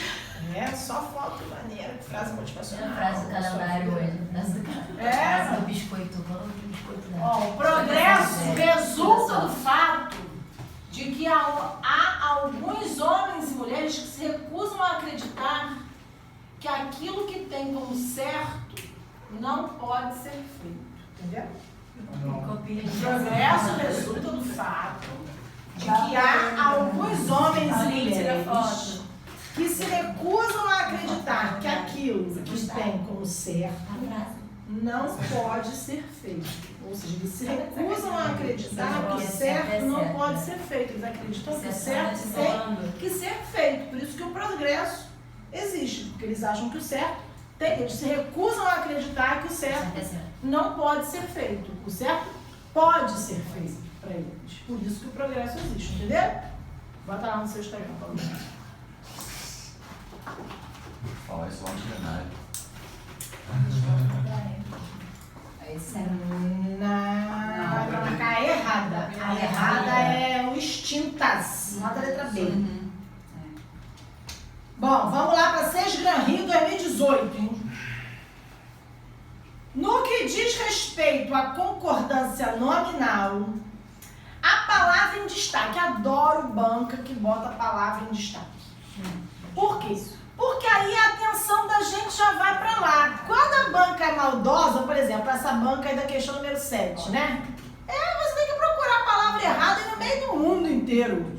É, só foto maneira de frase motivacional. Frase do calendário hoje. Frase do biscoito. Vamos do biscoito dela. Ó, o progresso resulta do fato de que há alguns homens e mulheres que se recusam a acreditar que aquilo que tem como certo não pode ser feito. Entendeu? O progresso resulta do fato de que há alguns homens e mulheres que se recusam a acreditar que aquilo que tem como certo não pode ser feito. Ou seja, eles se recusam a acreditar que o certo não pode ser feito. Eles acreditam que o certo tem que ser feito. Por isso que o progresso existe. Porque eles acham que o certo tem. Eles se recusam a acreditar que o certo não pode ser feito. O certo pode ser feito para eles. Por isso que o progresso existe. Entendeu? Bota lá no seu Instagram, Paulo. Vou falar isso lá no plenário. Não, a errada. A errada é o extintas, lá da letra B. Bom, vamos lá para Sesgran Rio 2018. Hein? No que diz respeito à concordância nominal, a palavra em destaque. Adoro banca que bota a palavra em destaque. Por quê? Porque aí a atenção da gente já vai para lá. Quando a banca é maldosa, por exemplo, essa banca aí da questão número 7, né? Você tem que procurar a palavra errada no meio do mundo inteiro.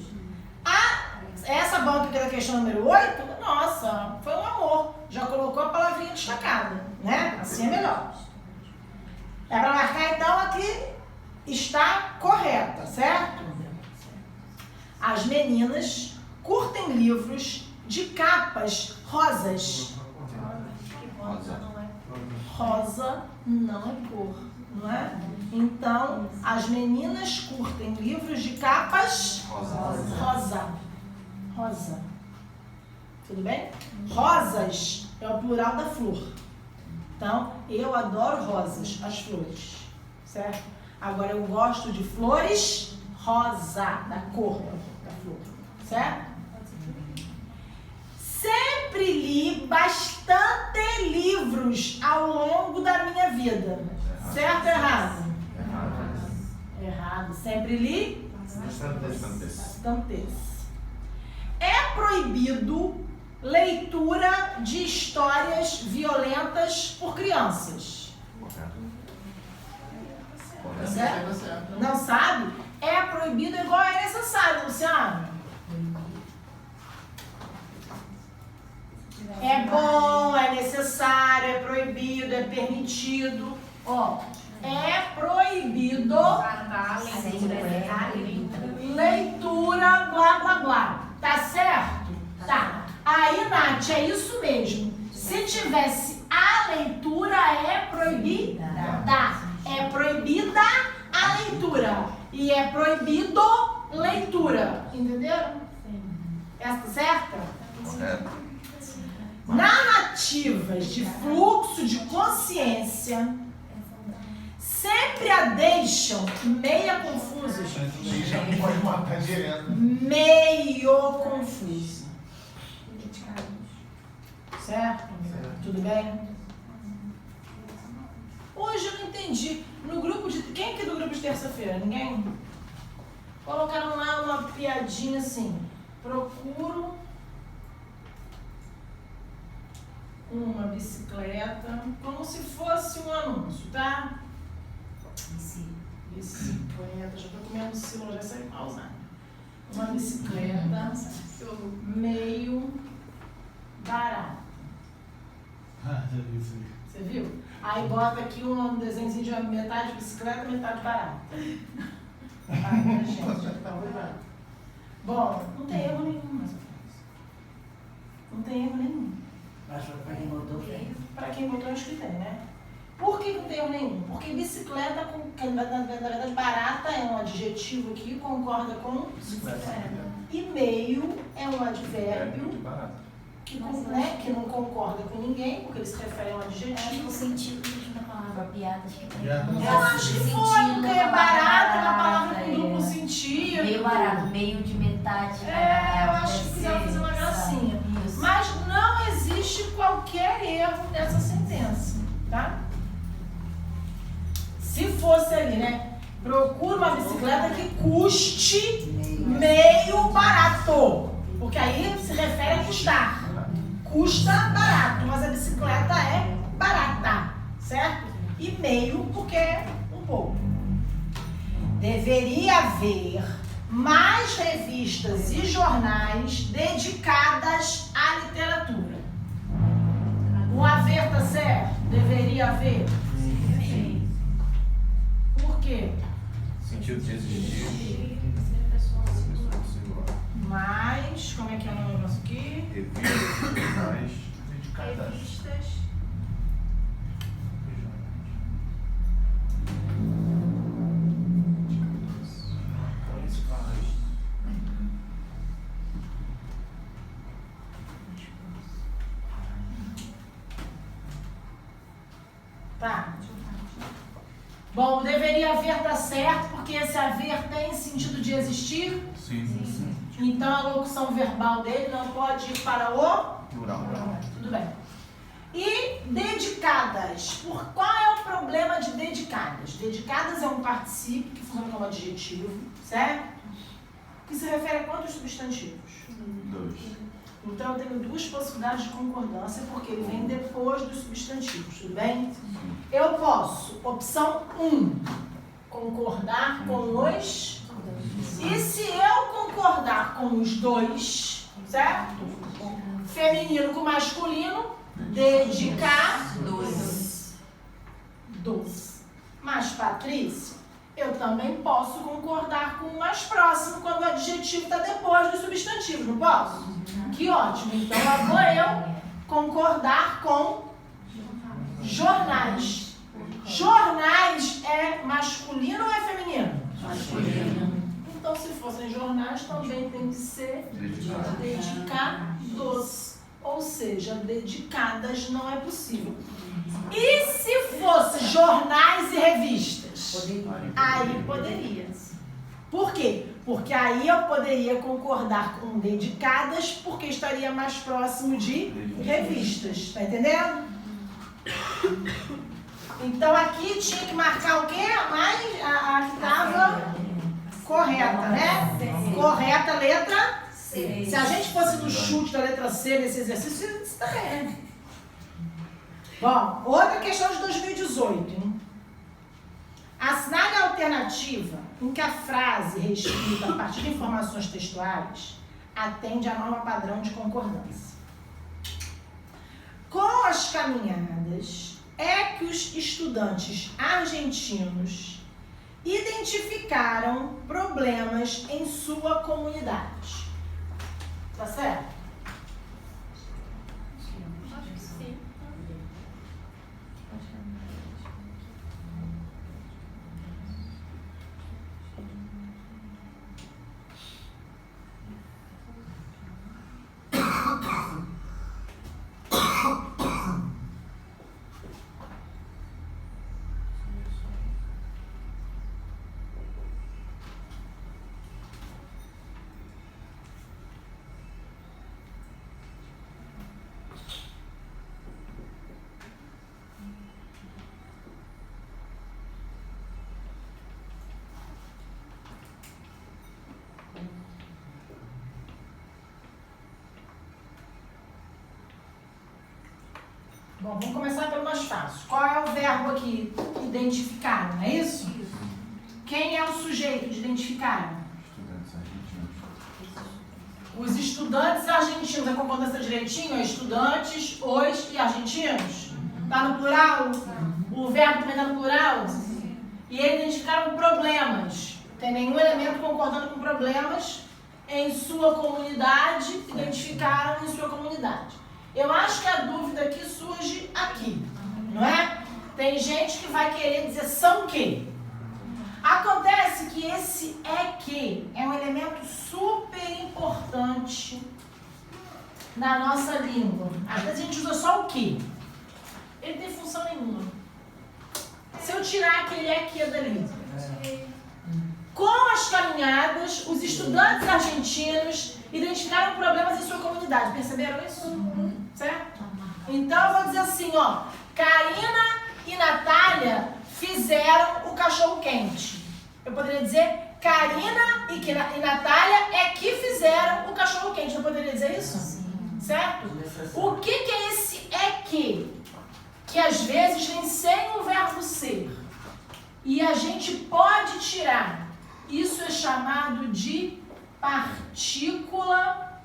Essa banca aqui da questão número 8, nossa, foi um amor. Já colocou a palavrinha destacada, né? Assim é melhor. É para marcar então aqui está correta, certo? As meninas curtem livros de capas rosas. Rosa não é cor, não é? Então, as meninas curtem livros de capas rosa. Rosa. Tudo bem? Rosas é o plural da flor. Então, eu adoro rosas, as flores, certo? Agora, eu gosto de flores rosa, da cor da flor, certo? Sempre li bastante livros ao proibida. Certo ou errado? Errado. Errado. Sempre li? Bastante. Bastantes. É proibido leitura de histórias violentas por crianças. Certo? Não sabe? É proibido igual é necessário, Luciano. É bom, é necessário, é proibido, é permitido. Ó, é proibido leitura, blá, blá, blá. Tá certo? Tá. Aí, Nath, é isso mesmo. Se tivesse a leitura, é proibida. É proibida a leitura. E é proibido leitura. Entenderam? Essa certa? Correto. Narrativas de fluxo de consciência sempre a deixam meia confusa, gente. Já pode matar direto. Meio confusa. Certo? Tudo bem? Hoje eu não entendi. No grupo de. Quem aqui do grupo de terça-feira? Ninguém? Colocaram lá uma piadinha assim. Procuro uma bicicleta, como se fosse um anúncio, tá? Bicicleta, já tô comendo silo, já sei mal usar. Uma bicicleta meio barata. Ah, já vi isso aí. Você viu? Aí bota aqui um desenho de metade bicicleta, metade barata. Ai, gente, já tá ruim. Bom, não tem erro nenhum nessa frase. Não tem erro nenhum. Acho que para quem botou tem. Para quem botou, acho que tem, né? Por que não tem erro nenhum? Porque bicicleta, na verdade, barata é um adjetivo aqui, concorda com bicicleta. E meio é um advérbio que não concorda com ninguém, porque ele se refere a um adjetivo. O sentido da palavra piada, acho que tem. Eu acho que foi, porque é barata, é uma palavra com duplo sentido. Meio barato, meio de metade. Eu acho que precisava fazer uma gracinha. Isso. Mas não existe qualquer erro nessa sentença, tá? Se fosse ali, né? Procura uma bicicleta que custe meio barato. Porque aí se refere a custar. Custa barato, mas a bicicleta é barata, certo? E meio porque é um pouco. Deveria haver mais revistas e jornais dedicadas à literatura. O haver tá certo? Deveria haver? Sim. Por quê? Sentido de existir. Mais, como é que é o negócio aqui? Revistas, mais dedicadas. Revistas. Tá. Bom, deveria haver tá certo, porque esse haver tem sentido de existir. Sim. Então a locução verbal dele não pode ir para o Plural. Tudo bem. E dedicadas. Qual é o problema de dedicadas? Dedicadas é um particípio que funciona como adjetivo, certo? Que se refere a quantos substantivos? 2. Então eu tenho duas possibilidades de concordância, porque ele vem depois dos substantivos, tudo bem? Eu posso, opção 1, concordar com os. E se eu concordar com os dois, certo? Feminino com masculino, dedicar dos. Mas, Patrícia, eu também posso concordar com o mais próximo quando o adjetivo está depois do substantivo, não posso? Que ótimo. Então, lá vou eu concordar com jornais. Jornais é masculino ou é feminino? Masculino. Então, se fossem jornais, também tem que ser dedicados. Ou seja, dedicadas não é possível. E se fosse jornais e revistas? Aí poderia. Por quê? Porque aí eu poderia concordar com dedicadas, porque estaria mais próximo de revistas. Tá entendendo? Então aqui tinha que marcar o quê? Mais a que estava correta, né? Correta, letra C. Se a gente fosse no chute da letra C nesse exercício, isso também. Bom, outra questão de 2018. Hein? Assinale a alternativa em que a frase reescrita a partir de informações textuais atende à norma padrão de concordância. Com as caminhadas é que os estudantes argentinos identificaram problemas em sua comunidade. Tá certo? Acho que sim. Bom, vamos começar pelo mais fácil. Qual é o verbo aqui? Identificar, não é isso? Quem é o sujeito de identificar? Estudantes argentinos. Os estudantes argentinos. A concordância direitinho é estudantes, os e argentinos? Está no plural? O verbo também está no plural? E eles identificaram problemas. Tem nenhum elemento concordando com problemas em sua comunidade, identificaram em sua comunidade. Eu acho que a dúvida aqui surge aqui, não é? Tem gente que vai querer dizer são que. Acontece que esse é que é um elemento super importante na nossa língua. Às vezes a gente usa só o que. Ele tem função nenhuma. Se eu tirar aquele é que dali. Com as caminhadas, os estudantes argentinos identificaram problemas em sua comunidade. Perceberam isso? Certo? Então eu vou dizer assim, ó. Karina e Natália fizeram o cachorro quente. Eu poderia dizer Karina e Natália é que fizeram o cachorro quente. Eu poderia dizer isso? Certo? O que é esse é que? Que às vezes vem sem o verbo ser. E a gente pode tirar. Isso é chamado de partícula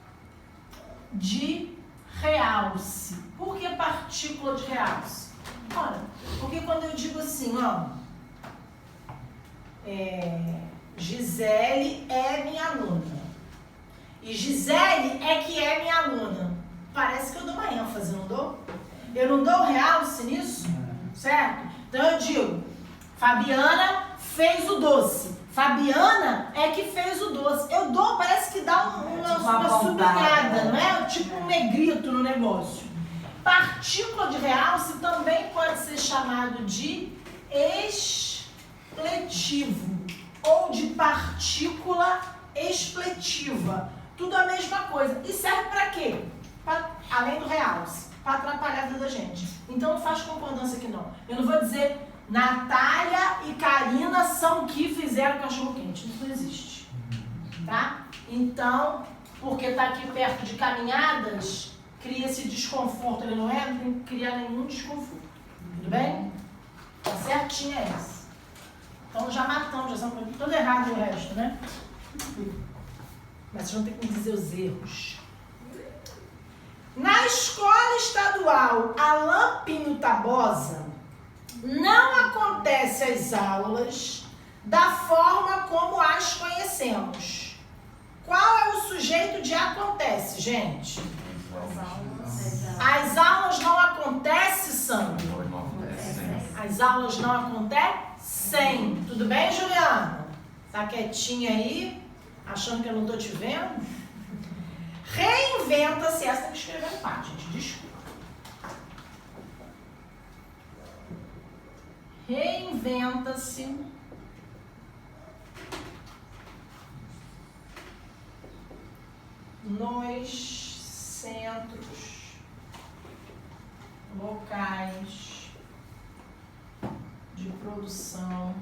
de realce. Por que partícula de realce? Ora, porque quando eu digo assim, ó, Gisele é minha aluna. E Gisele é que é minha aluna. Parece que eu dou uma ênfase, não dou? Eu não dou realce nisso? Certo? Então eu digo, Fabiana fez o doce. Fabiana é que fez o doce. Eu dou, parece que dá uma sublinhada, não é? Tipo um negrito no negócio. Partícula de realce também pode ser chamado de expletivo ou de partícula expletiva. Tudo a mesma coisa. E serve para quê? Além do realce, para atrapalhar a vida da gente. Então não faz concordância aqui não. Eu não vou dizer Natália e Karina são que fizeram cachorro quente. Isso não existe. Tá? Então, porque está aqui perto de caminhadas, cria esse desconforto. Ele não é, não tem que criar nenhum desconforto. Tudo bem? Tá certinha essa. Então já matamos, já são tudo errado o resto, né? Mas vocês vão ter que me dizer os erros. Na escola estadual Alain Pinho Tabosa, não acontece as aulas da forma como as conhecemos. Qual é o sujeito de acontece, gente? As aulas não acontecem, Sandro? As aulas não acontecem. Tudo bem, Juliana? Tá quietinha aí, achando que eu não tô te vendo? Reinventa-se. Essa tem que escrever no par, gente. Desculpa. Reinventa-se nos centros locais produção.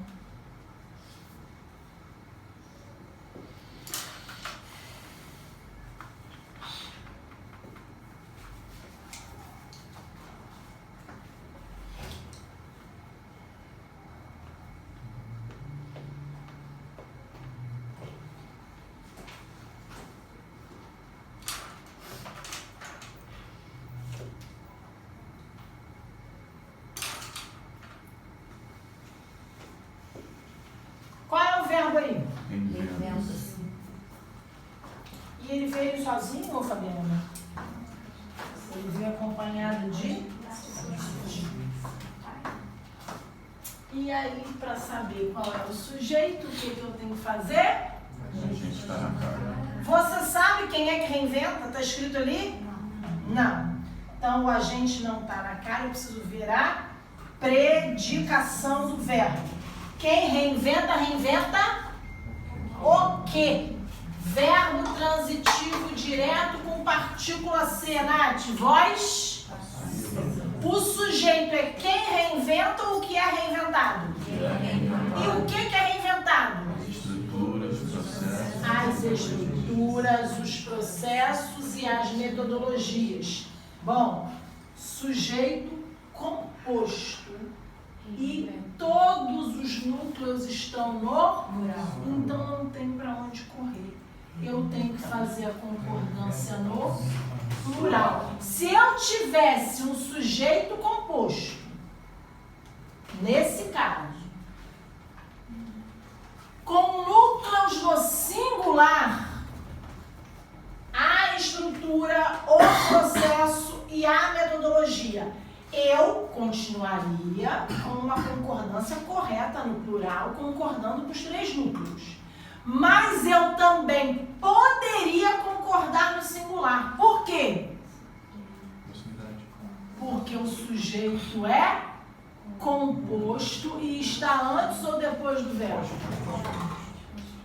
Qual é o verbo aí? E ele veio sozinho ou Fabiana? Ele veio acompanhado de? E aí, para saber qual é o sujeito, o que eu tenho que fazer? A gente está na cara. Você sabe quem é que reinventa? Está escrito ali? Não. Então, o agente não está na cara, eu preciso ver a predicação do verbo. Quem reinventa, reinventa o quê? Verbo transitivo direto com partícula C, Nath. Voz? O sujeito é quem reinventa ou o que é reinventado? E o que é reinventado? As estruturas, processos. As estruturas, os processos e as metodologias. Bom, sujeito composto. E todos os núcleos estão no plural. Então não tem para onde correr. Eu tenho que fazer a concordância no plural. Se eu tivesse um sujeito composto, nesse caso, com núcleos no singular, a estrutura, o processo e a metodologia, eu continuaria com uma concordância correta no plural, concordando com os 3 núcleos. Mas eu também poderia concordar no singular. Por quê? Porque o sujeito é composto e está antes ou depois do verbo?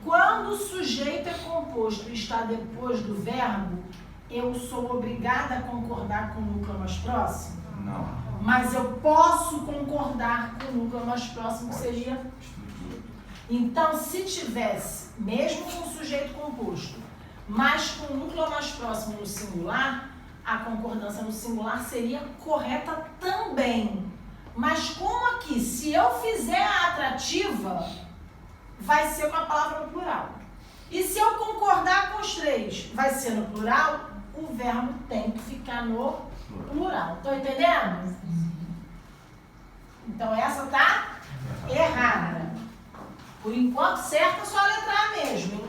Quando o sujeito é composto e está depois do verbo, eu sou obrigada a concordar com o núcleo mais próximo? Não. Mas eu posso concordar com o núcleo mais próximo, que seria... Então, se tivesse, mesmo com o sujeito composto, mas com o núcleo mais próximo no singular, a concordância no singular seria correta também. Mas como aqui, se eu fizer a atrativa, vai ser com a palavra no plural. E se eu concordar com os 3, vai ser no plural, o verbo tem que ficar no plural. Estão entendendo? Então essa tá errada. Por enquanto, certa é só a letra A mesmo, hein?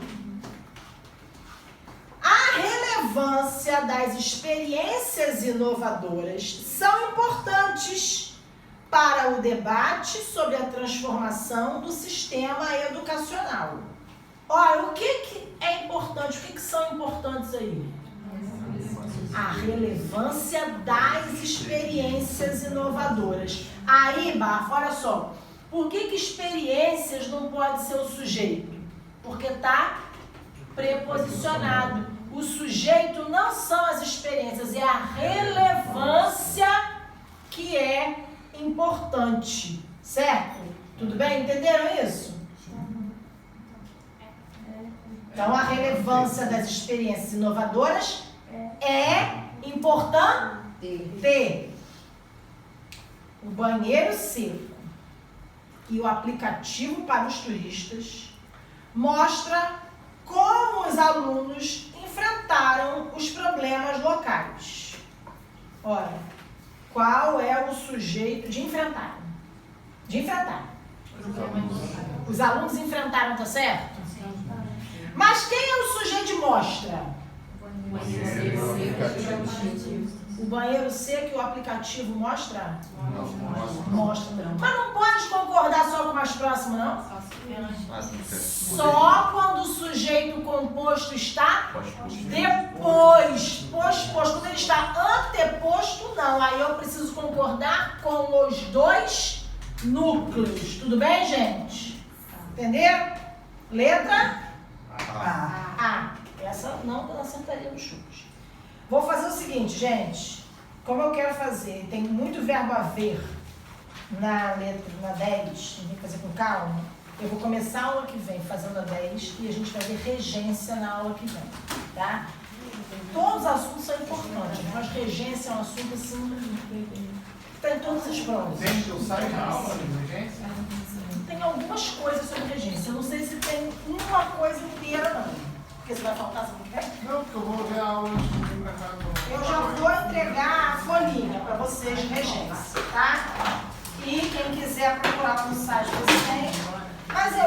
A relevância das experiências inovadoras são importantes para o debate sobre a transformação do sistema educacional. Olha, o que é importante? O que são importantes aí? A relevância das experiências inovadoras. Aí, Bafo, olha só. Por que experiências não pode ser o sujeito? Porque está preposicionado. O sujeito não são as experiências, é a relevância que é importante. Certo? Tudo bem? Entenderam isso? Então, a relevância das experiências inovadoras é importante. O banheiro seco e o aplicativo para os turistas mostra como os alunos enfrentaram os problemas locais. Ora, qual é o sujeito de enfrentar? De enfrentar. Os alunos enfrentaram, tá certo? Mas quem é o sujeito de mostra? O banheiro seco e o aplicativo mostra? Mostra. Mas não pode concordar só com o mais próximo, não? Só quando o sujeito composto está depois. Posto. Quando ele está anteposto, não. Aí eu preciso concordar com os 2 núcleos. Tudo bem, gente? Entenderam? Letra A. Essa não acertaria no chute. Vou fazer o seguinte, gente. Como eu quero fazer? Tem muito verbo haver. na letra, na 10, tem que fazer com calma. Eu vou começar a aula que vem fazendo a 10 e a gente vai ver regência na aula que vem, tá? Todos os assuntos são importantes, mas regência é um assunto assim, que está em todas as provas. Gente, eu saio da aula de emergência? Tem algumas coisas sobre regência, eu não sei se tem uma coisa inteira não, porque você vai faltar semana que vem? Não, porque eu vou ver a aula antes de vir pra cá. Eu já vou entregar a folhinha para vocês de regência, tá? E quem quiser procurar no site, você tem. Mas eu